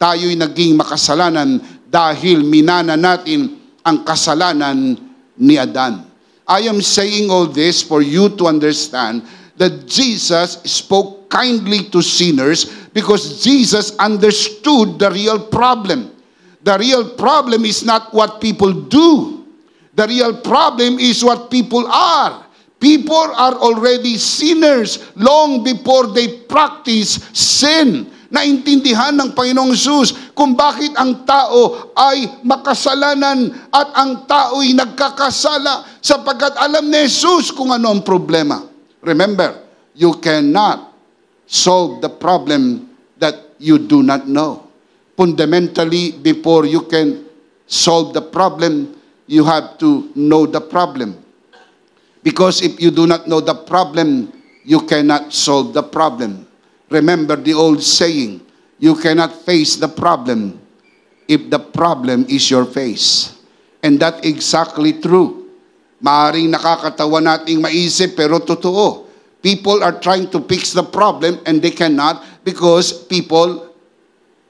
Speaker 2: Tayo'y naging makasalanan dahil minana natin ang kasalanan ni Adan. I am saying all this for you to understand that Jesus spoke kindly to sinners because Jesus understood the real problem. The real problem is not what people do. The real problem is what people are. People are already sinners long before they practice sin. Naintindihan ng Panginoong Hesus kung bakit ang tao ay makasalanan at ang tao ay nagkakasala sapagkat alam ni Hesus kung ano ang problema. Remember, you cannot solve the problem that you do not know. Fundamentally, before you can solve the problem, you have to know the problem. Because if you do not know the problem, you cannot solve the problem. Remember the old saying, you cannot face the problem if the problem is your face. And that's exactly true. Maaring nakakatawa nating maisip pero totoo. People are trying to fix the problem and they cannot because people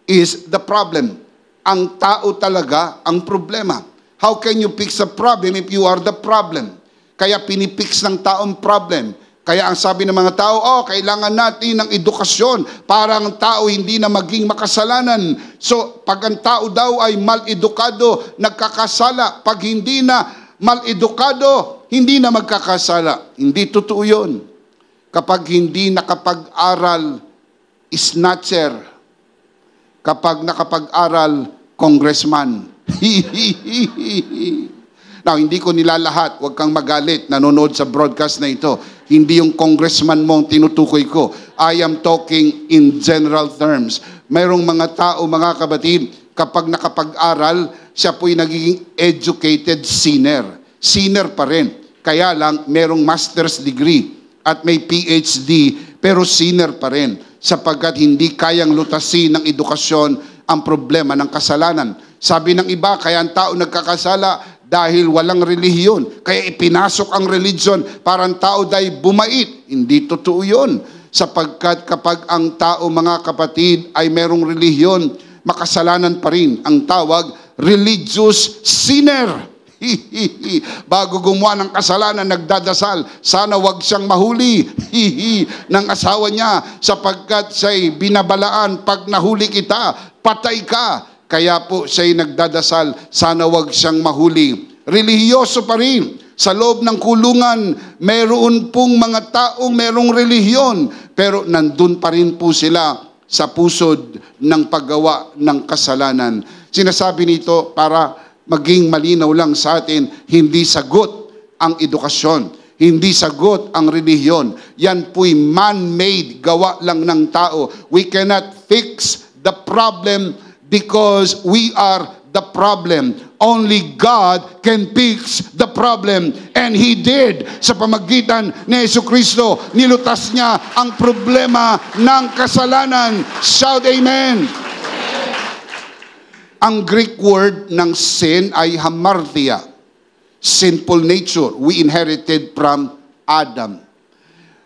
Speaker 2: is the problem. Ang tao talaga ang problema. How can you fix a problem if you are the problem? Kaya pinipix ng taong problem. Kaya ang sabi ng mga tao, kailangan natin ng edukasyon para ang tao hindi na maging makasalanan. So, pag ang tao daw ay mal-edukado, nagkakasala. Pag hindi na mal-edukado, hindi na magkakasala. Hindi totoo yun. Kapag hindi nakapag-aral, snatcher. Kapag nakapag-aral, congressman. Now, hindi ko nilalahat. Huwag kang magalit. Nanonood sa broadcast na ito. Hindi yung congressman mo ang tinutukoy ko. I am talking in general terms. Mayroong mga tao, mga kapatid, kapag nakapag-aral, siya po'y nagiging educated sinner. Sinner pa rin. Kaya lang, mayroong master's degree at may PhD, pero sinner pa rin. Sapagkat hindi kayang lutasin ng edukasyon ang problema ng kasalanan. Sabi ng iba, kaya ang tao nagkakasala dahil walang relihiyon. Kaya ipinasok ang religion para ang tao dahil bumait. Hindi totoo yun. Sapagkat kapag ang tao, mga kapatid, ay merong relihiyon, makasalanan pa rin. Ang tawag, religious sinner. Bago gumawa ng kasalanan, nagdadasal, sana wag siyang mahuli ng asawa niya sapagkat siya'y binabalaan, pag nahuli kita, patay ka. Kaya po siya'y nagdadasal, sana wag siyang mahuli. Relihiyoso pa rin. Sa loob ng kulungan, meron pong mga taong merong relihiyon, pero nandun pa rin po sila sa pusod ng paggawa ng kasalanan. Sinasabi nito para maging malinaw lang sa atin, hindi sagot ang edukasyon, hindi sagot ang relihiyon. Yan po'y man-made, gawa lang ng tao. We cannot fix the problem because we are the problem. Only God can fix the problem. And He did. Sa pamagitan ni Jesucristo, nilutas niya ang problema ng kasalanan. Shout amen. Ang Greek word ng sin ay hamartia, sinful nature. We inherited from Adam.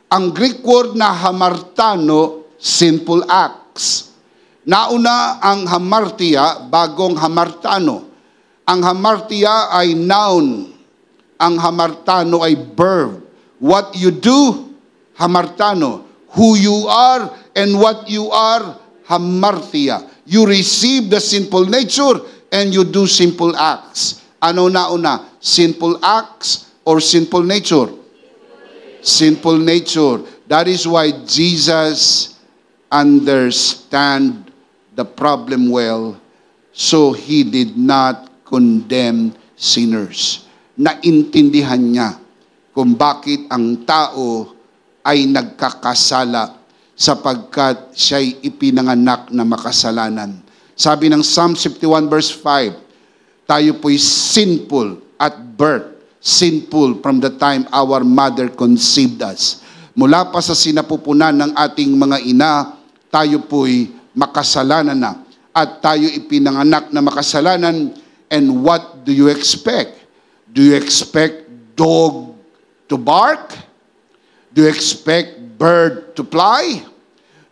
Speaker 2: Ang Greek word na hamartano, sinful acts. Nauna ang hamartia bagong hamartano. Ang hamartia ay noun. Ang hamartano ay verb. What you do, hamartano. Who you are and what you are, hamartia. You receive the sinful nature and you do sinful acts. Ano nauna? Sinful acts or sinful nature? Sinful nature. That is why Jesus understand the problem well, so He did not condemn sinners. Naintindihan niya kung bakit ang tao ay nagkakasala sapagkat siya'y ipinanganak na makasalanan. Sabi ng Psalm 51 verse 5, tayo po'y sinful at birth. Sinful from the time our mother conceived us. Mula pa sa sinapupunan ng ating mga ina, tayo po'y makasalanan na. At tayo ipinanganak na makasalanan. And what do you expect? Do you expect dog to bark? Do you expect bird to fly?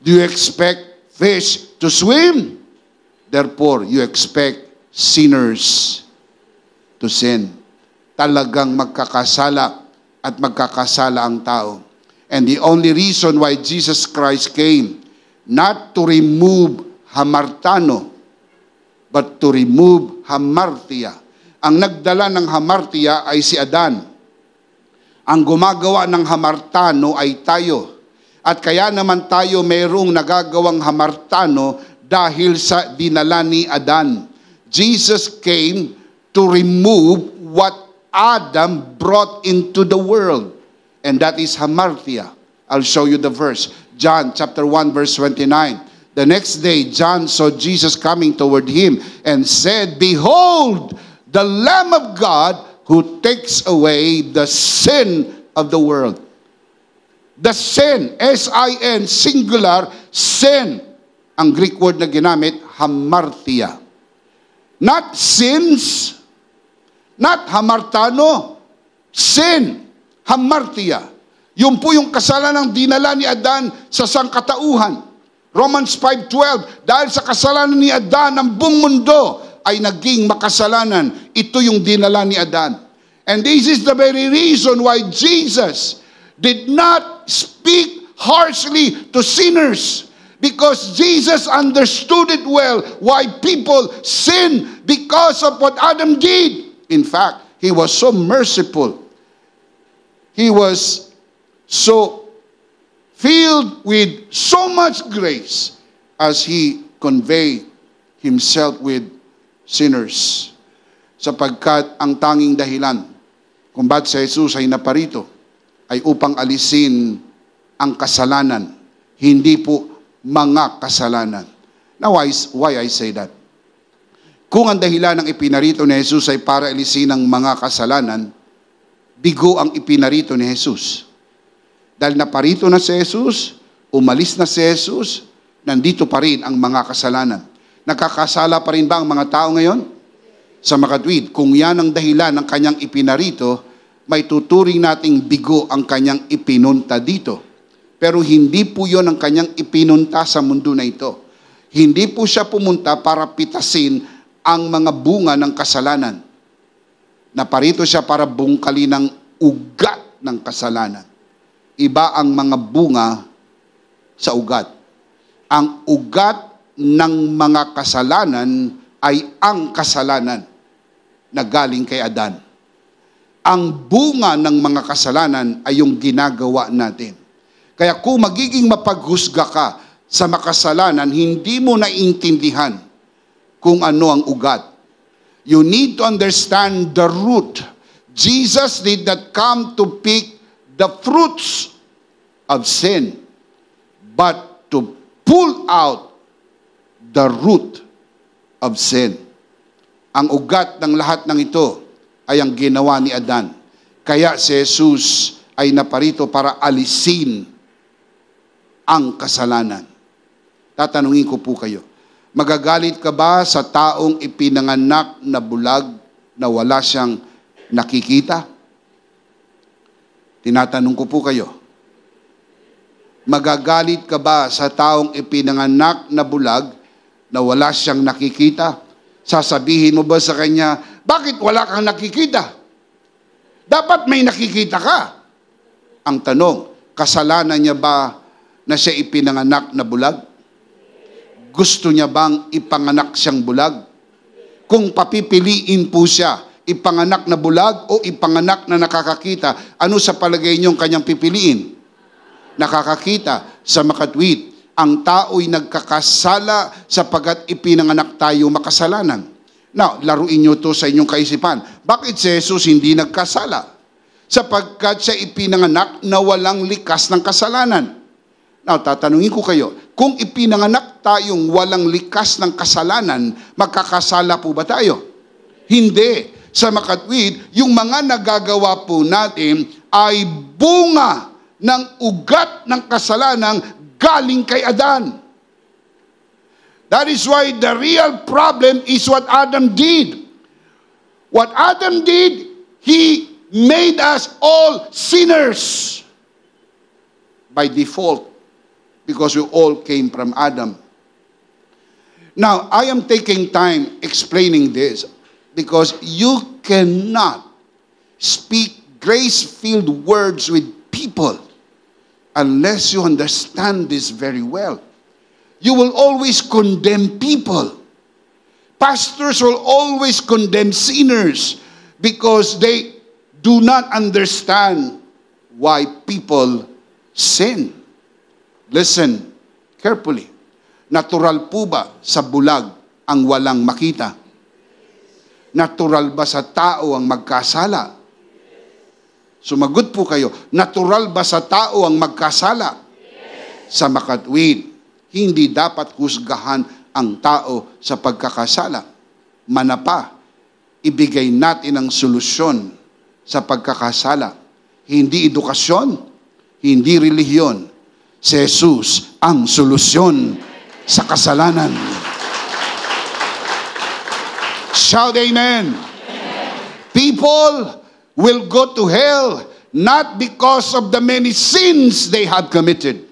Speaker 2: Do you expect fish to swim? Therefore, you expect sinners to sin. Talagang magkakasala at magkakasala ang tao. And the only reason why Jesus Christ came, not to remove hamartano, but to remove hamartia. Ang nagdala ng hamartia ay si Adan. Ang gumagawa ng hamartano ay tayo. At kaya naman tayo mayroong nagagawang hamartano dahil sa dinala ni Adan. Jesus came to remove what Adam brought into the world. And that is hamartia. I'll show you the verse. John chapter 1 verse 29. The next day, John saw Jesus coming toward him and said, "Behold, the Lamb of God who takes away the sin of the world." The sin, S-I-N, singular, sin. Ang Greek word na ginamit, hamartia. Not sins, not hamartano, sin, hamartia. Yun po yung kasalanang dinala ni Adan sa sangkatauhan. Romans 5:12, dahil sa kasalanan ni Adan, ang buong mundo ay naging makasalanan. Ito yung dinala ni Adan. And this is the very reason why Jesus did not speak harshly to sinners. Because Jesus understood it well why people sin because of what Adam did. In fact, He was so merciful. He was so filled with so much grace as He conveyed Himself with sinners. Sapagkat ang tanging dahilan kung bakit si Jesus ay naparito ay upang alisin ang kasalanan, hindi po mga kasalanan. Now, why I say that? Kung ang dahilan ng ipinarito ni Jesus ay para alisin ang mga kasalanan, bigo ang ipinarito ni Jesus. Dahil naparito na si Jesus, umalis na si Jesus, nandito pa rin ang mga kasalanan. Nakakasala pa rin ba ang mga tao ngayon? Sa makatwid, kung yan ang dahilan ng kanyang ipinarito, may tuturing nating bigo ang kanyang ipinunta dito. Pero hindi po yon ang kanyang ipinunta sa mundo na ito. Hindi po siya pumunta para pitasin ang mga bunga ng kasalanan. Naparito siya para bungkalin ang ugat ng kasalanan. Iba ang mga bunga sa ugat. Ang ugat ng mga kasalanan ay ang kasalanan na galing kay Adan. Ang bunga ng mga kasalanan ay yung ginagawa natin. Kaya kung magiging mapaghusga ka sa makasalanan, hindi mo naiintindihan kung ano ang ugat. You need to understand the root. Jesus did not come to pick the fruits of sin, but to pull out the root of sin. Ang ugat ng lahat ng ito ay ang ginawa ni Adan. Kaya si Jesus ay naparito para alisin ang kasalanan. Tatanungin ko po kayo, Magagalit ka ba sa taong ipinanganak na bulag na wala siyang nakikita? Tinatanong ko po kayo. Magagalit ka ba sa taong ipinanganak na bulag na wala siyang nakikita? Sasabihin mo ba sa kanya, bakit wala kang nakikita? Dapat may nakikita ka. Ang tanong, kasalanan niya ba na siya ipinanganak na bulag? Gusto niya bang ipanganak siyang bulag? Kung papipiliin po siya, ipanganak na bulag o ipanganak na nakakakita, ano sa palagay niyong kanyang pipiliin? Nakakakita. Sa makatwid, ang tao'y nagkakasala sapagat ipinanganak tayo makasalanan. Now, laruin niyo to sa inyong kaisipan. Bakit si Jesus hindi nagkasala? Sapagkat siya ipinanganak na walang likas ng kasalanan. Now, tatanungin ko kayo, kung ipinanganak tayong walang likas ng kasalanan, magkakasala po ba tayo? Hindi. Sa makatwid, yung mga nagagawa po natin ay bunga ng ugat ng kasalanan galing kay Adan. That is why the real problem is what Adam did. What Adam did, he made us all sinners by default. Because we all came from Adam. Now, I am taking time explaining this because you cannot speak grace-filled words with people unless you understand this very well. You will always condemn people. Pastors will always condemn sinners because they do not understand why people sin. Listen carefully. Natural po ba sa bulag ang walang makita? Natural ba sa tao ang magkasala? Sumagot po kayo, natural ba sa tao ang magkasala? Sa makatwid, hindi dapat husgahan ang tao sa pagkakasala. Manapa, ibigay natin ang solusyon sa pagkakasala. Hindi edukasyon, hindi relihiyon. Si Jesus ang solusyon sa kasalanan. Shout amen. People will go to hell not because of the many sins they have committed.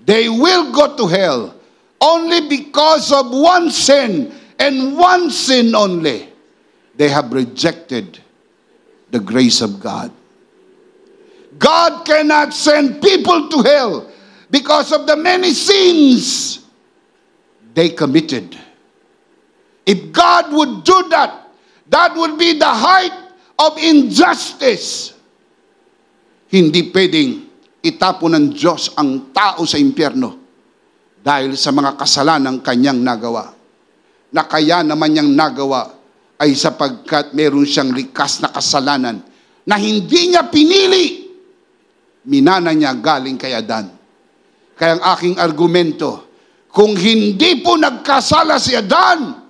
Speaker 2: They will go to hell only because of one sin and one sin only. They have rejected the grace of God. God cannot send people to hell because of the many sins they committed. If God would do that, that would be the height of injustice. Hindi pwedeng itapon ng Diyos ang tao sa impyerno dahil sa mga kasalanang kanyang nagawa. Na kaya naman niyang nagawa ay sapagkat meron siyang likas na kasalanan na hindi niya pinili. Minana niya galing kay Adan. Kaya ang aking argumento, kung hindi po nagkasala si Adan,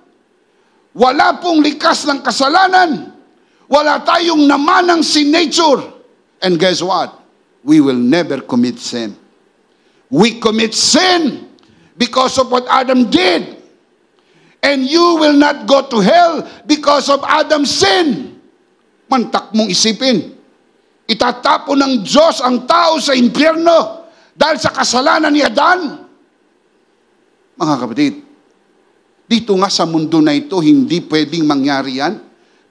Speaker 2: wala pong likas ng kasalanan, wala tayong namanang sin nature. And guess what? We will never commit sin. We commit sin because of what Adam did. And you will not go to hell because of Adam's sin. Mantak mong isipin. Itatapon ng Diyos ang tao sa impyerno dahil sa kasalanan ni Adan. Mga kapatid, dito nga sa mundo na ito, hindi pwedeng mangyari yan.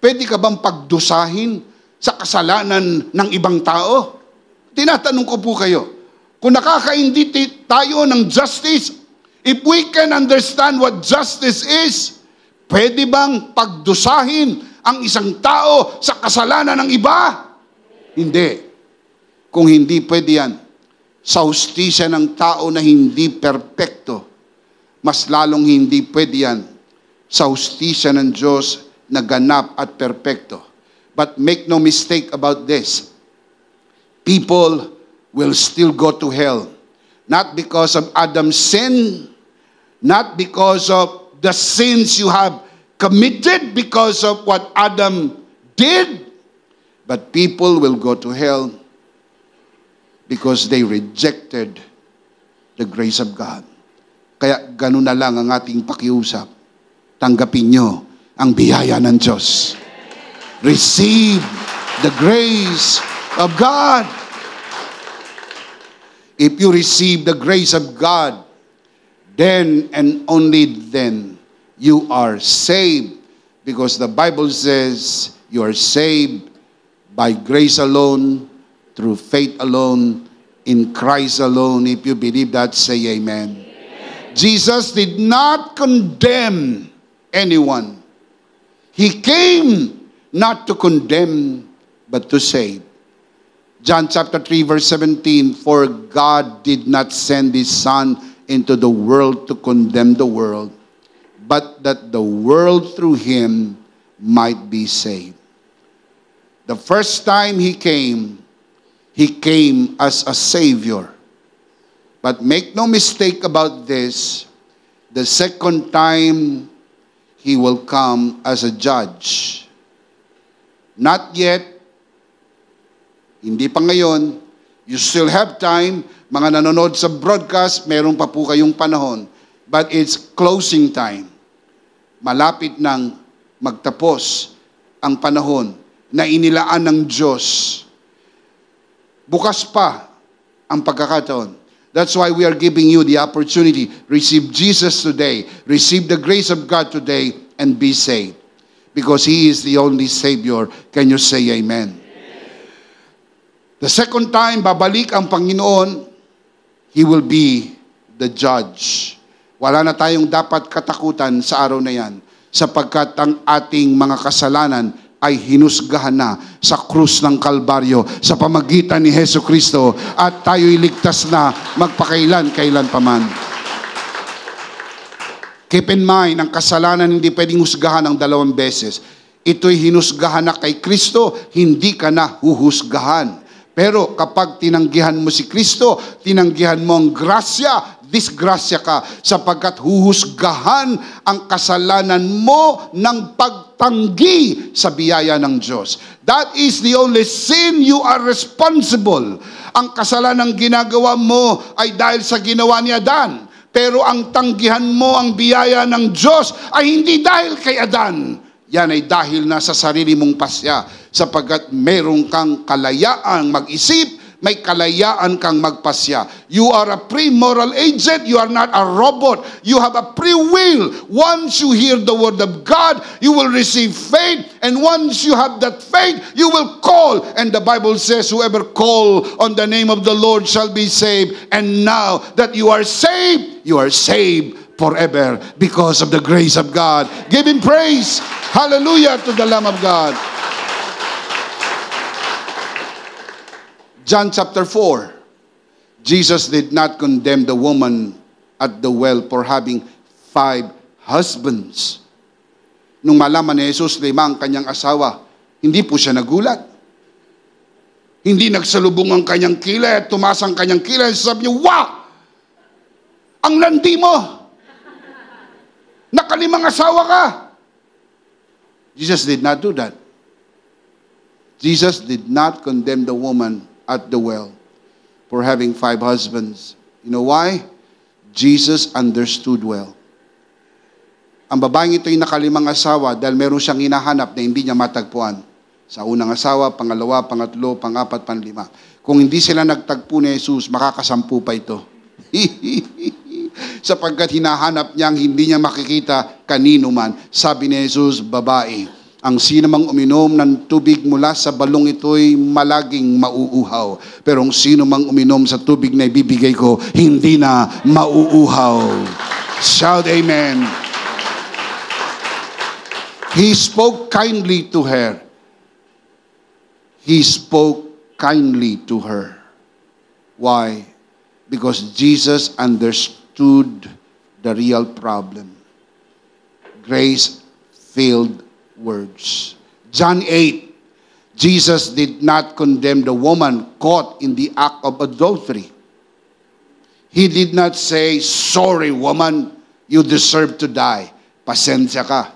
Speaker 2: Pwede ka bang pagdusahin sa kasalanan ng ibang tao? Tinatanong ko po kayo, kung nakakaindi tayo ng justice, if we can understand what justice is, pwede bang pagdusahin ang isang tao sa kasalanan ng iba? Hindi. Kung hindi pwede yan, sa hustisya ng tao na hindi perpekto, mas lalong hindi pwede yan sa hustisya ng Diyos na ganap at perpekto. But make no mistake about this. People will still go to hell. Not because of Adam's sin, not because of the sins you have committed because of what Adam did, but people will go to hell because they rejected the grace of God. Kaya ganun na lang ang ating pakiusap. Tanggapin nyo ang biyaya ng Diyos. Receive the grace of God. If you receive the grace of God, then and only then you are saved. Because the Bible says you are saved by grace alone, through faith alone, in Christ alone. If you believe that, say amen. Jesus did not condemn anyone. He came not to condemn, but to save. John chapter 3 verse 17, for God did not send His Son into the world to condemn the world, but that the world through Him might be saved. The first time He came as a Savior. But make no mistake about this, the second time, He will come as a judge. Not yet. Hindi pa ngayon. You still have time. Mga nanonood sa broadcast, meron pa po kayong panahon. But it's closing time. Malapit nang magtapos ang panahon na inilaan ng Diyos. Bukas pa ang pagkakataon. That's why we are giving you the opportunity. Receive Jesus today. Receive the grace of God today and be saved. Because He is the only Savior. Can you say amen? The second time, babalik ang Panginoon, He will be the judge. Wala na tayong dapat katakutan sa araw na yan, sapagkat ang ating mga kasalanan ay hinusgahan na sa krus ng Kalbaryo sa pamagitan ni Hesus Kristo at tayo'y ligtas na magpakailan-kailan paman. Keep in mind, ang kasalanan hindi pwedeng husgahan ng 2 beses. Ito'y hinusgahan na kay Kristo, hindi ka na huhusgahan. Pero kapag tinanggihan mo si Kristo, tinanggihan mo ang grasya, disgrasya ka, sapagkat huhusgahan ang kasalanan mo ng pagtanggi sa biyaya ng Diyos. That is the only sin you are responsible. Ang kasalanang ginagawa mo ay dahil sa ginawa ni Adan. Pero ang tanggihan mo ang biyaya ng Diyos ay hindi dahil kay Adan. Yan ay dahil na sa sarili mong pasya, sapagkat meron kang kalayaang mag-isip, may kalayaan kang magpasya. You are a pre-moral agent. You are not a robot. You have a free will. Once you hear the word of God, you will receive faith. And once you have that faith, you will call. And the Bible says, whoever call on the name of the Lord shall be saved. And now that you are saved forever because of the grace of God. Give Him praise. Hallelujah to the Lamb of God. John chapter 4, Jesus did not condemn the woman at the well for having 5 husbands. Nung malaman ni Jesus, 5 ang kanyang asawa, hindi po siya nagulat. Hindi nagsalubong ang kanyang kilay at tumaas ang kanyang kilay. Sabi niya, wow! Ang landi mo! Naka5 asawa ka! Jesus did not do that. Jesus did not condemn the woman at the well for having 5 husbands. You know why? Jesus understood well. Ang babaeng ito ay naka5 asawa dahil meron siyang hinahanap na hindi niya matagpuan. Sa unang asawa, pangalawa, pangatlo, pangapat, panlima. Kung hindi sila nagtagpo ni Jesus, makakasampu pa ito. Sapagkat hinahanap niya ang hindi niya makikita kanino man. Sabi ni Jesus, babae, ang sinumang uminom ng tubig mula sa balong ito'y malaging mauuhaw. Pero ang sinumang uminom sa tubig na ibibigay ko, hindi na mauuhaw. Shout amen. He spoke kindly to her. He spoke kindly to her. Why? Because Jesus understood the real problem. Grace-filled words. John 8, Jesus did not condemn the woman caught in the act of adultery. He did not say, sorry woman, you deserve to die. Pasensya ka.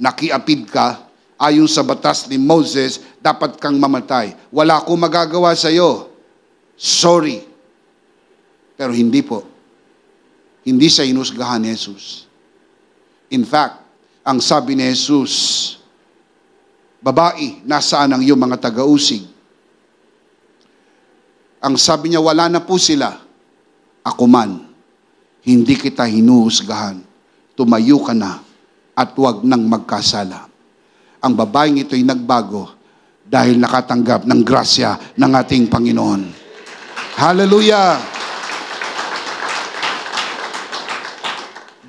Speaker 2: Nakiapid ka. Ayon sa batas ni Moses, dapat kang mamatay. Wala akong magagawa sa iyo. Sorry. Pero hindi po. Hindi siya inusgahan ni Jesus. In fact, ang sabi ni Jesus, babae, nasaan ang iyong mga taga-usig? Ang sabi niya, wala na po sila. Ako man, hindi kita hinuhusgahan. Tumayo ka na at huwag nang magkasala. Ang babaeng ito'y nagbago dahil nakatanggap ng grasya ng ating Panginoon. Hallelujah!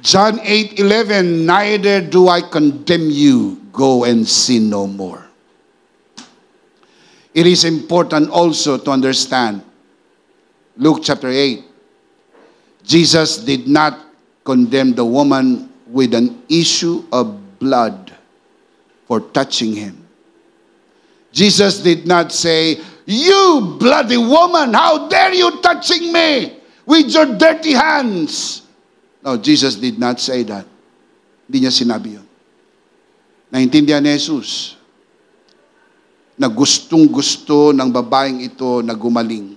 Speaker 2: John 8:11, neither do I condemn you. Go and sin no more. It is important also to understand, Luke chapter 8, Jesus did not condemn the woman with an issue of blood for touching him. Jesus did not say, you bloody woman, how dare you touching me with your dirty hands? No, Jesus did not say that. Hindi niya sinabi yun. Naintindihan ni Jesus na gustong-gusto ng babaeng ito na gumaling.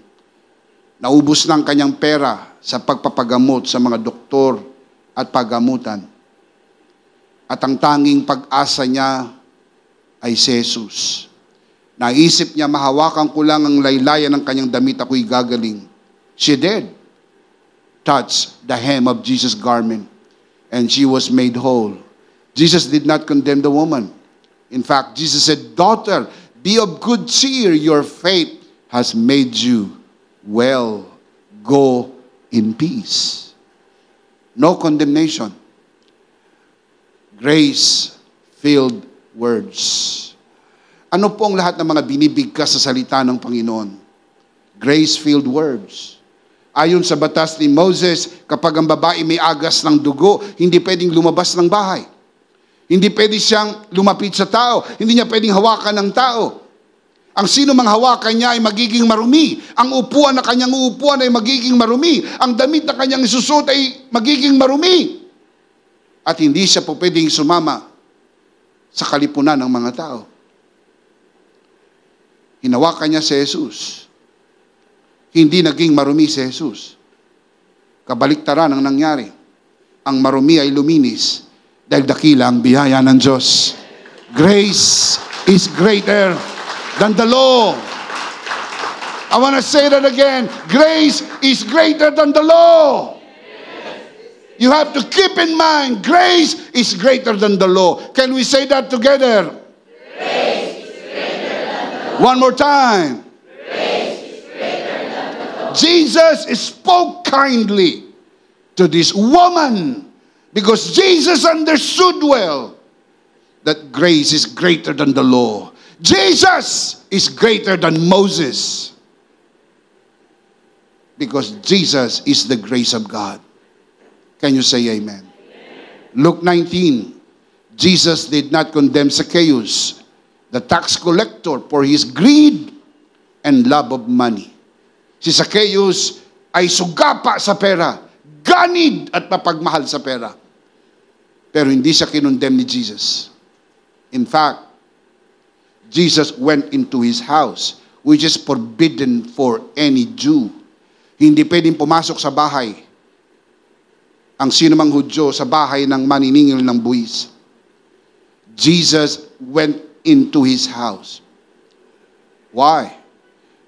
Speaker 2: Naubos ng kanyang pera sa pagpapagamot sa mga doktor at paggamutan. At ang tanging pag-asa niya ay si Jesus. Naisip niya, mahawakan ko lang ang laylayan ng kanyang damit, ako'y gagaling. She did. Touched the hem of Jesus' garment, and she was made whole. Jesus did not condemn the woman. In fact, Jesus said, daughter, be of good cheer. Your faith has made you well. Go in peace. No condemnation. Grace-filled words. Ano po ang lahat ng mga binibigkas sa salita ng Panginoon? Grace-filled words. Ayon sa batas ni Moses, kapag ang babae may agas ng dugo, hindi pwedeng lumabas ng bahay. Hindi pwede siyang lumapit sa tao. Hindi niya pwedeng hawakan ng tao. Ang sino mang hawakan niya ay magiging marumi. Ang upuan na kanyang uupuan ay magiging marumi. Ang damit na kanyang isusuot ay magiging marumi. At hindi siya po pwedeng sumama sa kalipunan ng mga tao. Hinawakan niya si Jesus. Hindi naging marumi si Jesus. Kabaliktaran ang nangyari. Ang marumi ay luminis dahil dakila ang biyaya ng Diyos. Grace is greater than the law. I want to say that again. Grace is greater than the law. You have to keep in mind, grace is greater than the law. Can we say that together? Grace is greater than the law. One more time. Jesus spoke kindly to this woman because Jesus understood well that grace is greater than the law. Jesus is greater than Moses because Jesus is the grace of God. Can you say amen? Luke 19, Jesus did not condemn Zacchaeus, the tax collector, for his greed and love of money. Si Zacchaeus ay sugapa sa pera, ganid at mapagmahal sa pera. Pero hindi siya kinondemn ni Jesus. In fact, Jesus went into his house, which is forbidden for any Jew. Hindi pwedeng pumasok sa bahay ang sinumang Hudyo sa bahay ng maniningil ng buwis. Jesus went into his house. Why?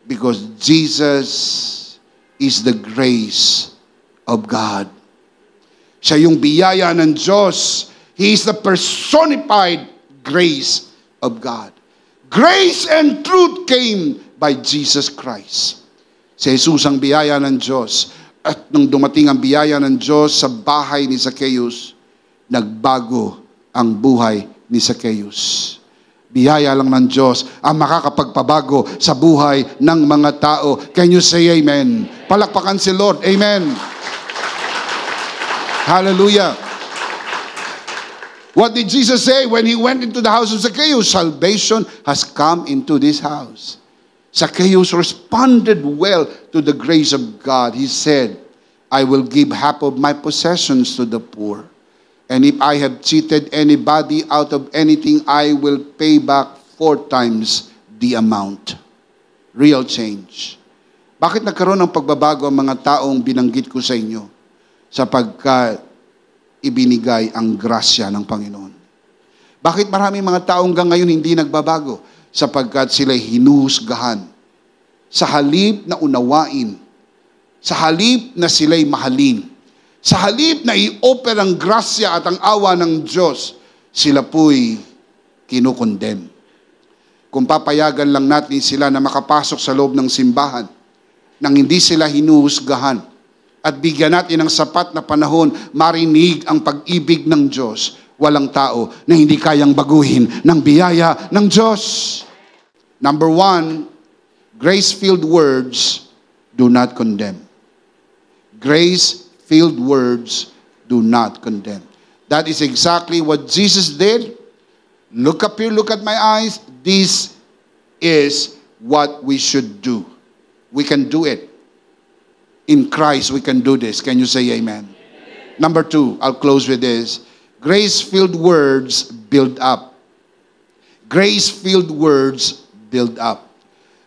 Speaker 2: Because Jesus is the grace of God. Siya yung biyaya ng Diyos. He is the personified grace of God. Grace and truth came by Jesus Christ. Si Jesus ang biyaya ng Diyos. At nung dumating ang biyaya ng Diyos sa bahay ni Zacchaeus, nagbago ang buhay ni Zacchaeus. Biyaya lang ng Diyos ang makakapagpabago sa buhay ng mga tao. Can you say amen? Palakpakan si Lord. Amen. Hallelujah. What did Jesus say when he went into the house of Zacchaeus? Salvation has come into this house. Zacchaeus responded well to the grace of God. He said, I will give half of my possessions to the poor. And if I have cheated anybody out of anything, I will pay back 4 times the amount. Real change. Bakit nagkaroon ng pagbabago ang mga taong binanggit ko sa inyo? sapagkat ibinigay ang grasya ng Panginoon. Bakit maraming mga tao hanggang ngayon hindi nagbabago? Sapagkat sila'y hinuhusgahan. Sa halip na unawain, sa halip na sila'y mahalin, sa halip na i-offer ang grasya at ang awa ng Diyos, sila po'y kinukondem. Kung papayagan lang natin sila na makapasok sa loob ng simbahan, nang hindi sila hinuhusgahan, at bigyan natin ng sapat na panahon, marinig ang pag-ibig ng Diyos, walang tao na hindi kayang baguhin ng biyaya ng Diyos. Number 1, grace-filled words do not condemn. Grace-filled words do not condemn. That is exactly what Jesus did. Look up here, look at my eyes. This is what we should do. We can do it. In Christ, we can do this. Can you say amen? Number 2, I'll close with this. Grace-filled words build up. Grace-filled words build up.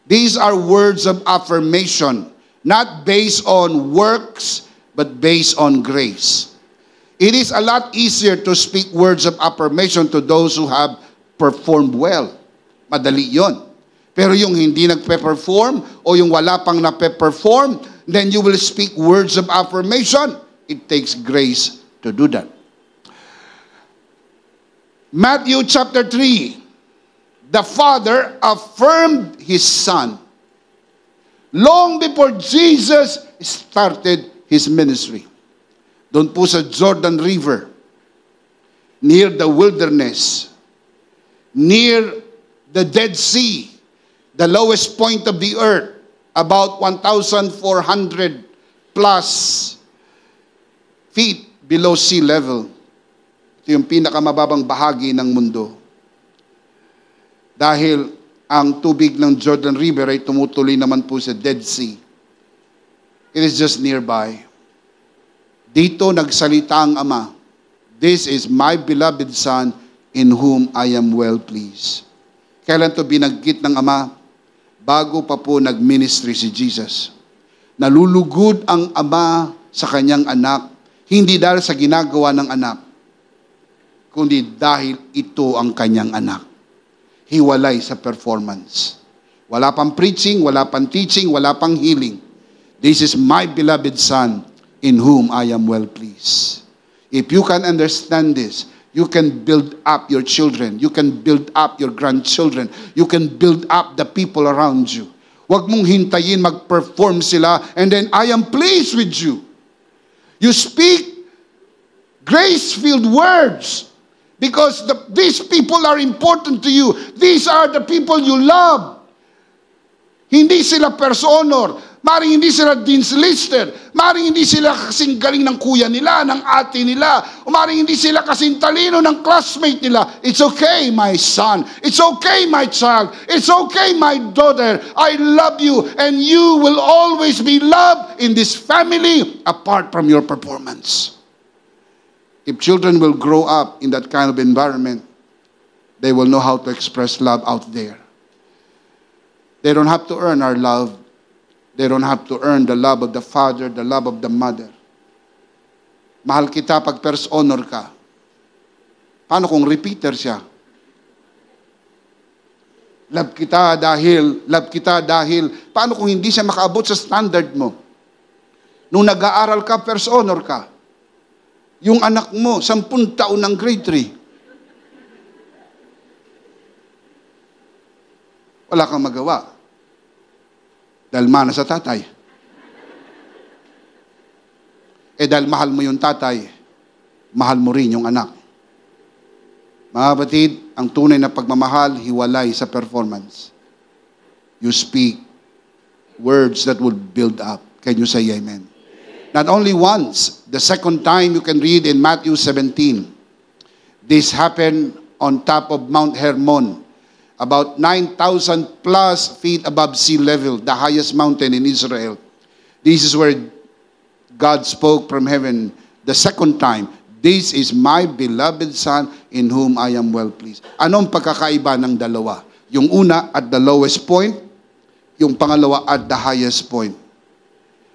Speaker 2: These are words of affirmation, not based on works, but based on grace. It is a lot easier to speak words of affirmation to those who have performed well. Madali yon. Pero yung hindi nagpe-perform o yung wala pang nape-perform, then you will speak words of affirmation. It takes grace to do that. Matthew chapter 3, the Father affirmed His Son long before Jesus started His ministry. Doon po sa Jordan River, near the wilderness, near the Dead Sea, the lowest point of the earth, about 1,400 plus feet below sea level. Ito yung pinakamababang bahagi ng mundo. Dahil ang tubig ng Jordan River ay tumutuloy naman po sa Dead Sea. It is just nearby. Dito nagsalita ang Ama, "This is my beloved Son, in whom I am well pleased." Kailan to binanggit ng Ama? Bago pa po nag-ministry si Jesus. Nalulugod ang Ama sa kanyang anak, hindi dahil sa ginagawa ng anak, kundi dahil ito ang kanyang anak. Hiwalay sa performance. Wala pang preaching, wala pang teaching, wala pang healing. This is my beloved Son, in whom I am well pleased. If you can understand this, you can build up your children. You can build up your grandchildren. You can build up the people around you. Huwag mong hintayin mag-perform sila and then I am pleased with you. You speak grace-filled words because these people are important to you. These are the people you love. Hindi sila personor. Maring hindi sila dean's lister. Maring hindi sila kasing galing ng kuya nila, ng ate nila. O maring hindi sila kasing talino ng classmate nila. It's okay, my son. It's okay, my child. It's okay, my daughter. I love you and you will always be loved in this family apart from your performance. If children will grow up in that kind of environment, they will know how to express love out there. They don't have to earn our love. They don't have to earn the love of the father, the love of the mother. Mahal kita pag first honor ka. Paano kung repeater siya? Love kita dahil, paano kung hindi siya makaabot sa standard mo? Nung nag-aaral ka, first honor ka. Yung anak mo, 10 taon ng grade 3. Wala kang magawa. Dahil mana sa tatay. Dahil mahal mo yung tatay, mahal mo rin yung anak. Mga kapatid, ang tunay na pagmamahal, hiwalay sa performance. You speak words that will build up. Can you say amen? Not only once, the second time you can read in Matthew 17. This happened on top of Mount Hermon, about 9,000 plus feet above sea level, the highest mountain in Israel. This is where God spoke from heaven the second time. This is my beloved Son, in whom I am well pleased. Anong pagkakaiba ng dalawa? Yung una at the lowest point, yung pangalawa at the highest point.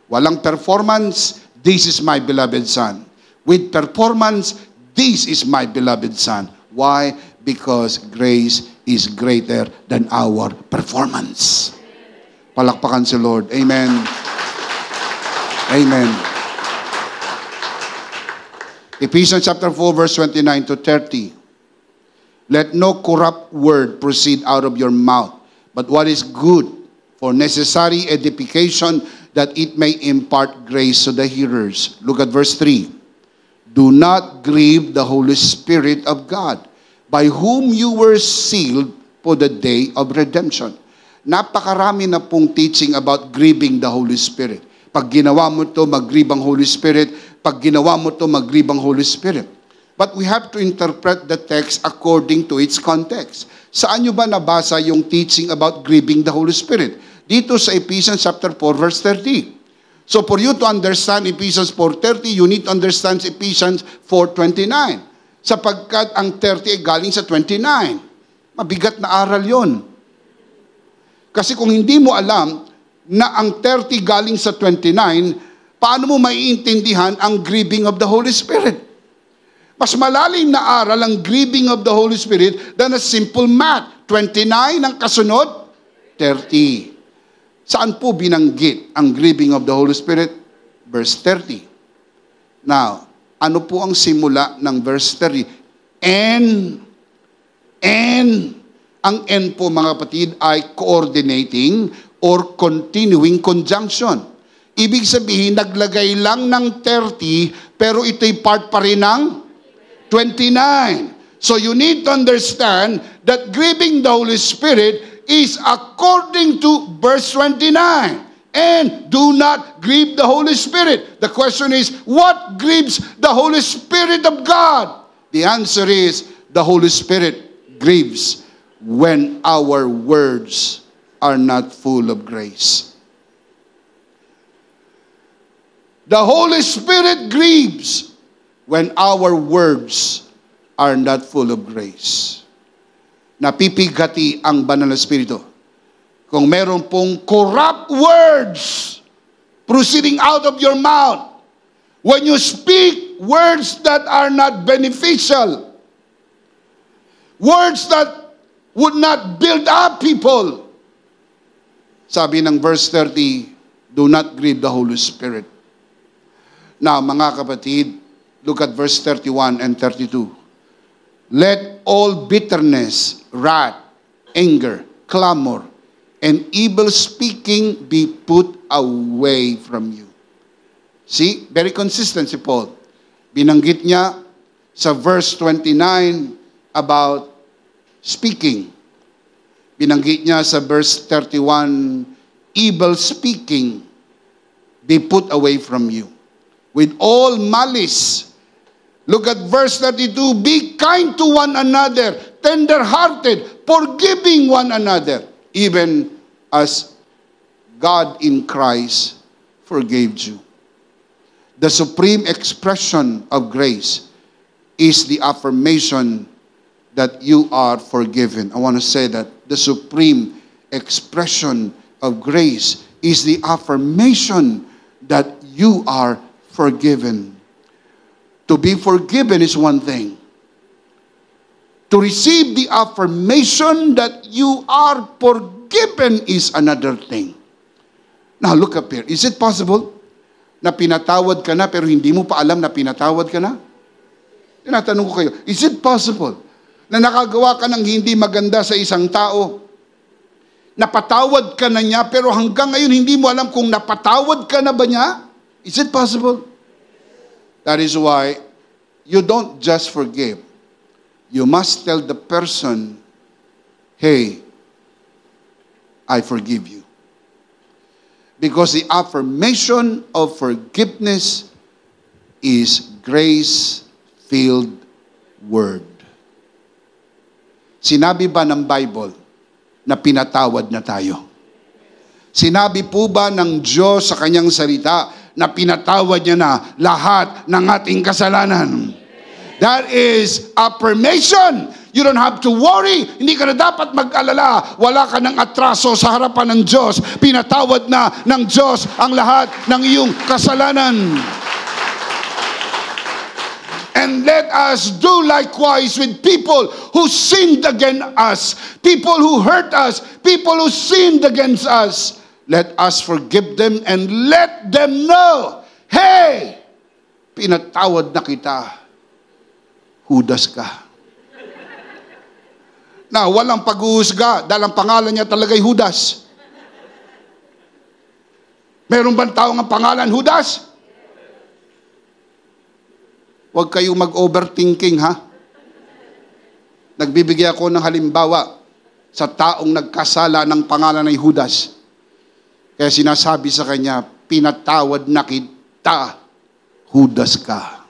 Speaker 2: Walang performance, this is my beloved Son. With performance, this is my beloved Son. Why? Because grace is greater than our performance. Palakpakan si Lord. Amen. Amen. Ephesians chapter 4, verse 29 to 30. Let no corrupt word proceed out of your mouth, but what is good for necessary edification, that it may impart grace to the hearers. Look at verse 3. Do not grieve the Holy Spirit of God, by whom you were sealed for the day of redemption. Napakarami na pong teaching about grieving the Holy Spirit. Pag ginawa mo to, mag-grieve ang Holy Spirit. Pag ginawa mo to, mag-grieve ang Holy Spirit. But we have to interpret the text according to its context. Saan nyo ba nabasa yung teaching about grieving the Holy Spirit? Dito sa Ephesians chapter 4, verse 30. So for you to understand Ephesians 4:30, you need to understand Ephesians 4:29. Sapagkat ang 30 ay galing sa 29. Mabigat na aral yon. Kasi kung hindi mo alam na ang 30 galing sa 29, paano mo maiintindihan ang grieving of the Holy Spirit? Mas malalim na aral ang grieving of the Holy Spirit than a simple math. 29 ang kasunod, 30. Saan po binanggit ang grieving of the Holy Spirit? Verse 30. Now, ano po ang simula ng verse 30? And, ang and po mga kapatid ay coordinating or continuing conjunction. Ibig sabihin, naglagay lang ng 30, pero ito'y part pa rin ng 29. So you need to understand that grieving the Holy Spirit is according to verse 29. And do not grieve the Holy Spirit. The question is, what grieves the Holy Spirit of God? The answer is, the Holy Spirit grieves when our words are not full of grace. The Holy Spirit grieves when our words are not full of grace. Napipigati ang banal na Espiritu. Kung meron pong corrupt words proceeding out of your mouth, when you speak words that are not beneficial, words that would not build up people, sabi ng verse 30, do not grieve the Holy Spirit. Now, mga kapatid, look at verse 31 and 32. Let all bitterness, wrath, anger, clamor, and evil speaking be put away from you. See, very consistent si Paul. Binanggit niya sa verse 29 about speaking. Binanggit niya sa verse 31, evil speaking be put away from you. With all malice. Look at verse 32. Be kind to one another, tender-hearted, forgiving one another, even as God in Christ forgave you. The supreme expression of grace is the affirmation that you are forgiven. I want to say that the supreme expression of grace is the affirmation that you are forgiven. To be forgiven is one thing. To receive the affirmation that you are forgiven is another thing. Now look up here. Is it possible na pinatawad ka na pero hindi mo pa alam na pinatawad ka na? Tinatanong ko kayo, is it possible na nakagawa ka ng hindi maganda sa isang tao? Napatawad ka na niya pero hanggang ngayon hindi mo alam kung napatawad ka na ba niya? Is it possible? That is why you don't just forgive. You must tell the person, hey, I forgive you. Because the affirmation of forgiveness is grace-filled word. Sinabi ba ng Bible na pinatawad na tayo? Sinabi po ba ng Diyos sa kanyang salita na pinatawad niya na lahat ng ating kasalanan? That is affirmation. You don't have to worry. Hindi ka na dapat mag-alala. Wala ka ng atraso sa harapan ng Diyos. Pinatawad na ng Diyos ang lahat ng iyong kasalanan. And let us do likewise with people who sinned against us, people who hurt us, people who sinned against us. Let us forgive them and let them know, hey, pinatawad na kita. Judas ka. Na walang pag-uusga dahil ang pangalan niya talaga'y Judas. Meron bang tao ang pangalan Judas? Huwag kayong mag-overthinking, ha? Nagbibigay ako ng halimbawa sa taong nagkasala ng pangalan ay Judas. Kaya sinasabi sa kanya, pinatawad na kita, Judas ka.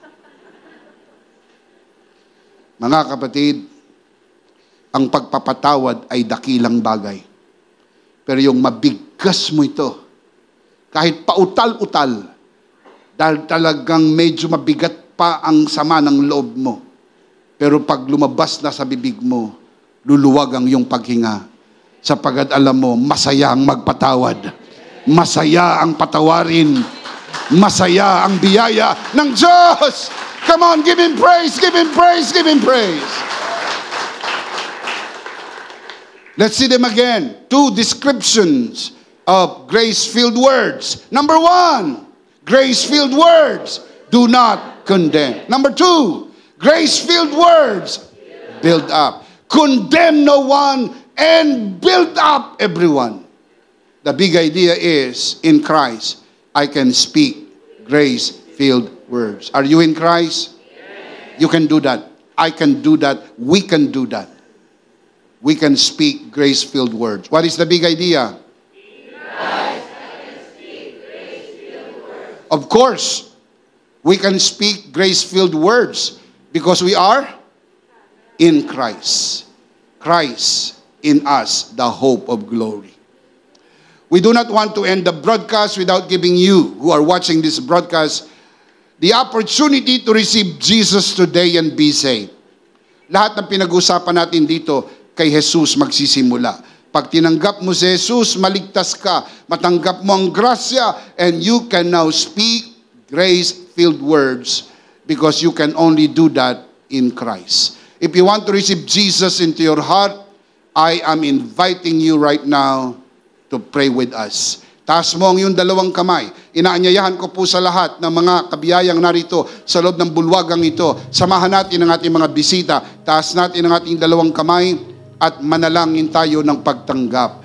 Speaker 2: Mga kapatid, ang pagpapatawad ay dakilang bagay. Pero yung mabigkas mo ito, kahit pautal-utal, dahil talagang medyo mabigat pa ang sama ng loob mo. Pero pag lumabas na sa bibig mo, luluwag ang iyong paghinga. Sapagkat alam mo, masaya ang magpatawad. Masaya ang patawarin. Masaya ang biyaya ng Diyos. Come on, give Him praise, give Him praise, give Him praise. Let's see them again. 2 descriptions of grace-filled words. Number 1, grace-filled words do not condemn. Number 2, grace-filled words build up. Condemn no one and build up everyone. The big idea is, in Christ, I can speak grace-filled words. Are you in Christ? Yes. You can do that. I can do that. We can do that. We can speak grace-filled words. What is the big idea? In Christ, I can speak grace-filled words. Of course, we can speak grace-filled words because we are in Christ. Christ in us, the hope of glory. We do not want to end the broadcast without giving you, who are watching this broadcast, the opportunity to receive Jesus today and be saved. Lahat ng pinag-usapan natin dito, kay Jesus magsisimula. Pag tinanggap mo si Jesus, maligtas ka, matanggap mo ang grasya, and you can now speak grace-filled words because you can only do that in Christ. If you want to receive Jesus into your heart, I am inviting you right now to pray with us. Taas mo ang iyong dalawang kamay. Inaanyayahan ko po sa lahat ng mga kabiyayang narito sa loob ng bulwagang ito. Samahan natin ang ating mga bisita. Taas natin ang ating dalawang kamay at manalangin tayo ng pagtanggap.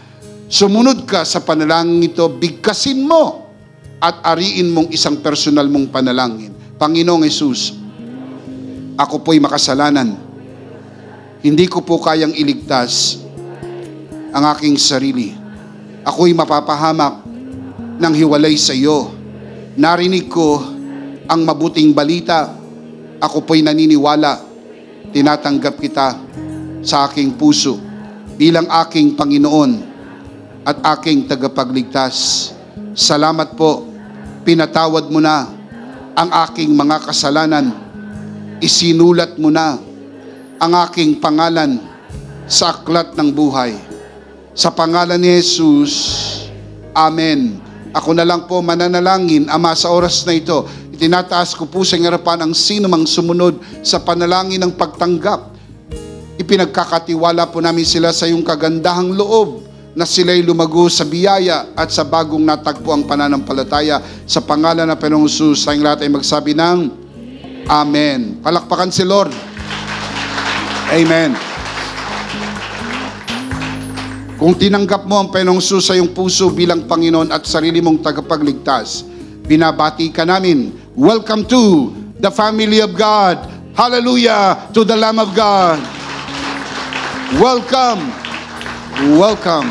Speaker 2: Sumunod ka sa panalangin ito, bigkasin mo at ariin mong isang personal mong panalangin. Panginoong Hesus, ako po'y makasalanan. Hindi ko po kayang iligtas ang aking sarili. Ako'y mapapahamak ng hiwalay sa iyo. Narinig ko ang mabuting balita. Ako po'y naniniwala. Tinatanggap kita sa aking puso bilang aking Panginoon at aking tagapagligtas. Salamat po. Pinatawad mo na ang aking mga kasalanan. Isinulat mo na ang aking pangalan sa aklat ng buhay. Sa pangalan ni Jesus, Amen. Ako na lang po mananalangin, Ama, sa oras na ito. Itinataas ko po sa harapan ang sino mang sumunod sa panalangin ng pagtanggap. Ipinagkakatiwala po namin sila sa iyong kagandahang loob na sila'y lumago sa biyaya at sa bagong natagpo ang pananampalataya. Sa pangalan ng Panginoong Jesus, tayong lahat ay magsabi ng Amen. Palakpakan si Lord. Amen. Kung tinanggap mo ang Panginoong Jesus sa iyong puso bilang Panginoon at sarili mong tagapagligtas, binabati ka namin. Welcome to the family of God. Hallelujah to the Lamb of God. Welcome. Welcome.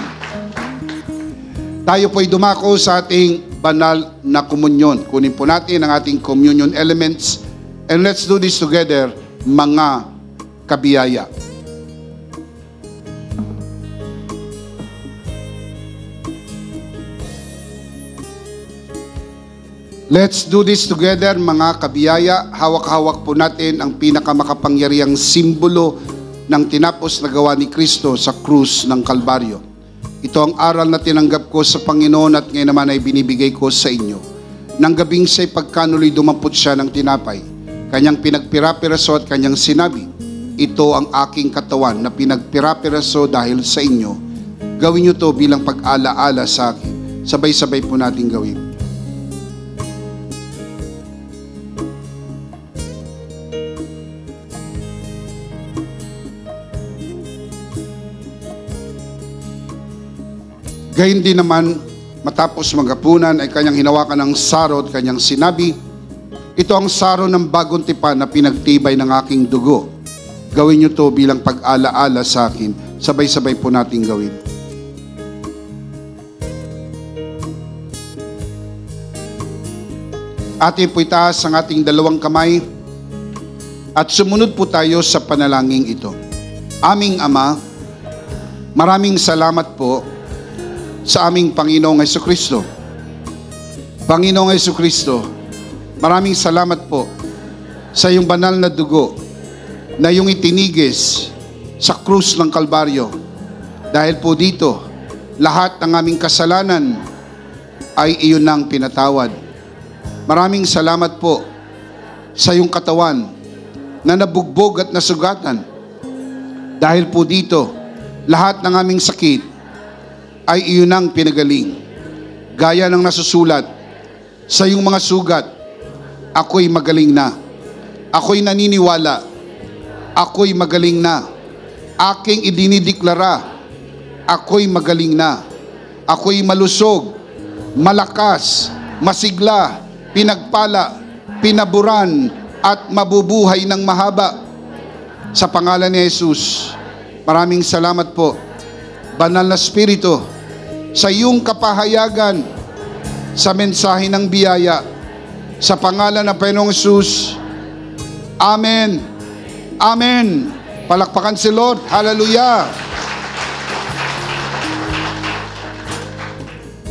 Speaker 2: Tayo po'y dumako sa ating banal na komunyon. Kunin po natin ang ating communion elements and let's do this together, mga kabiyaya. Let's do this together, mga kabiyaya. Hawak-hawak po natin ang pinakamakapangyarihang simbolo ng tinapos na gawa ni Kristo sa krus ng Kalbaryo. Ito ang aral na tinanggap ko sa Panginoon at ngayon naman ay binibigay ko sa inyo. Nang gabing siya'y pagkanuloy dumampot siya ng tinapay. kanyang pinagpira-piraso at kanyang sinabi, ito ang aking katawan na pinagpira-piraso dahil sa inyo. Gawin niyo to bilang pag-alaala sa akin. Sabay-sabay po natin gawin. Gayun din naman, matapos maghapunan ay kanyang hinawakan ng saro at kanyang sinabi, ito ang saro ng bagong tipan na pinagtibay ng aking dugo. Gawin niyo to bilang pag-alaala sa akin. Sabay-sabay po natin gawin. Atin po itaas ang ating dalawang kamay at sumunod po tayo sa panalangin ito. Aming Ama, maraming salamat po sa aming Panginoong Hesukristo. Panginoong Hesukristo, maraming salamat po sa iyong banal na dugo na iyong itinigis sa krus ng Kalbaryo. Dahil po dito, lahat ng aming kasalanan ay iyon nang pinatawad. Maraming salamat po sa iyong katawan na nabugbog at nasugatan. Dahil po dito, lahat ng aming sakit ay iyon ang pinagaling. Gaya ng nasusulat, sa iyong mga sugat, ako'y magaling na. Ako'y naniniwala. Ako'y magaling na. Aking idinideklara, ako'y magaling na. Ako'y malusog, malakas, masigla, pinagpala, pinaburan, at mabubuhay ng mahaba. Sa pangalan ni Jesus, maraming salamat po. Banal na Espiritu, sa iyong kapahayagan, sa mensahe ng biyaya, sa pangalan ng Panginoong Jesus. Amen. Amen. Palakpakan si Lord. Hallelujah.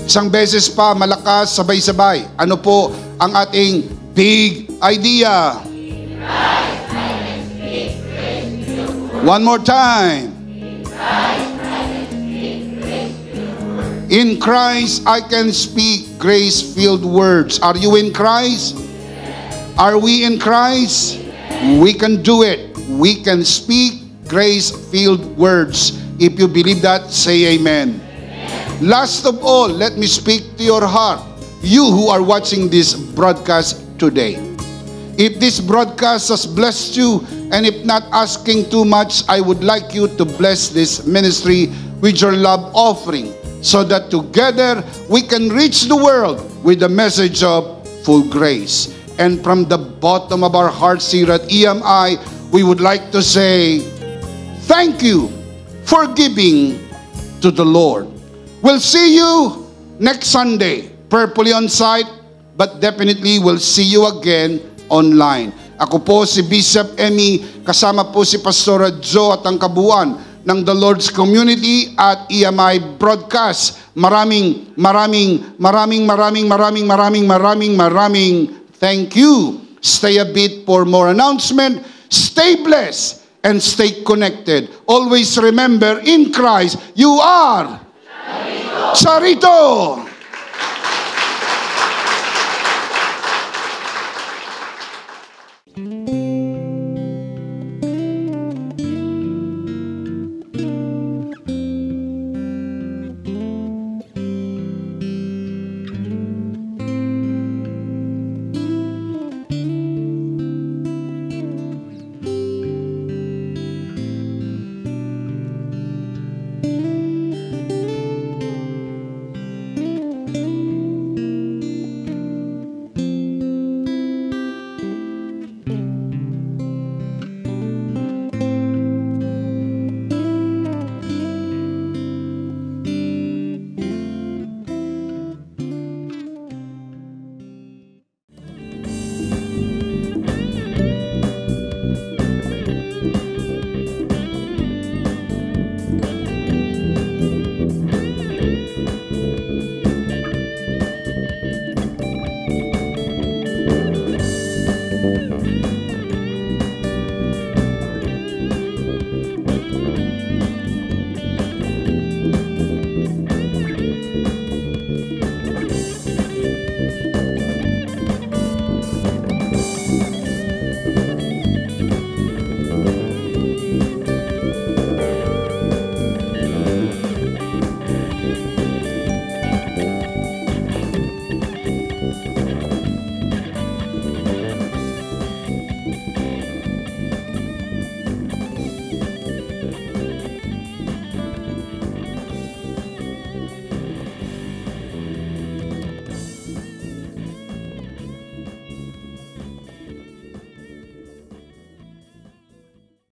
Speaker 2: Isang beses pa, malakas, sabay-sabay. Ano po ang ating big idea? One more time. In Christ, I can speak grace-filled words. Are you in Christ? Are we in Christ? We can do it. We can speak grace-filled words. If you believe that, say amen. Last of all, let me speak to your heart. You who are watching this broadcast today. If this broadcast has blessed you, and if not asking too much, I would like you to bless this ministry with your love offering, so that together we can reach the world with the message of full grace. And from the bottom of our hearts here at EMI, we would like to say, thank you for giving to the Lord. We'll see you next Sunday, prayerfully on site, but definitely we'll see you again online. Ako po si Bishop Emmy, kasama po si Pastora Joe at ang kabuuan ng The Lord's Community at EMI Broadcast. Maraming thank you. Stay a bit for more announcement. Stay blessed and stay connected. Always remember, in Christ, you are Sarito.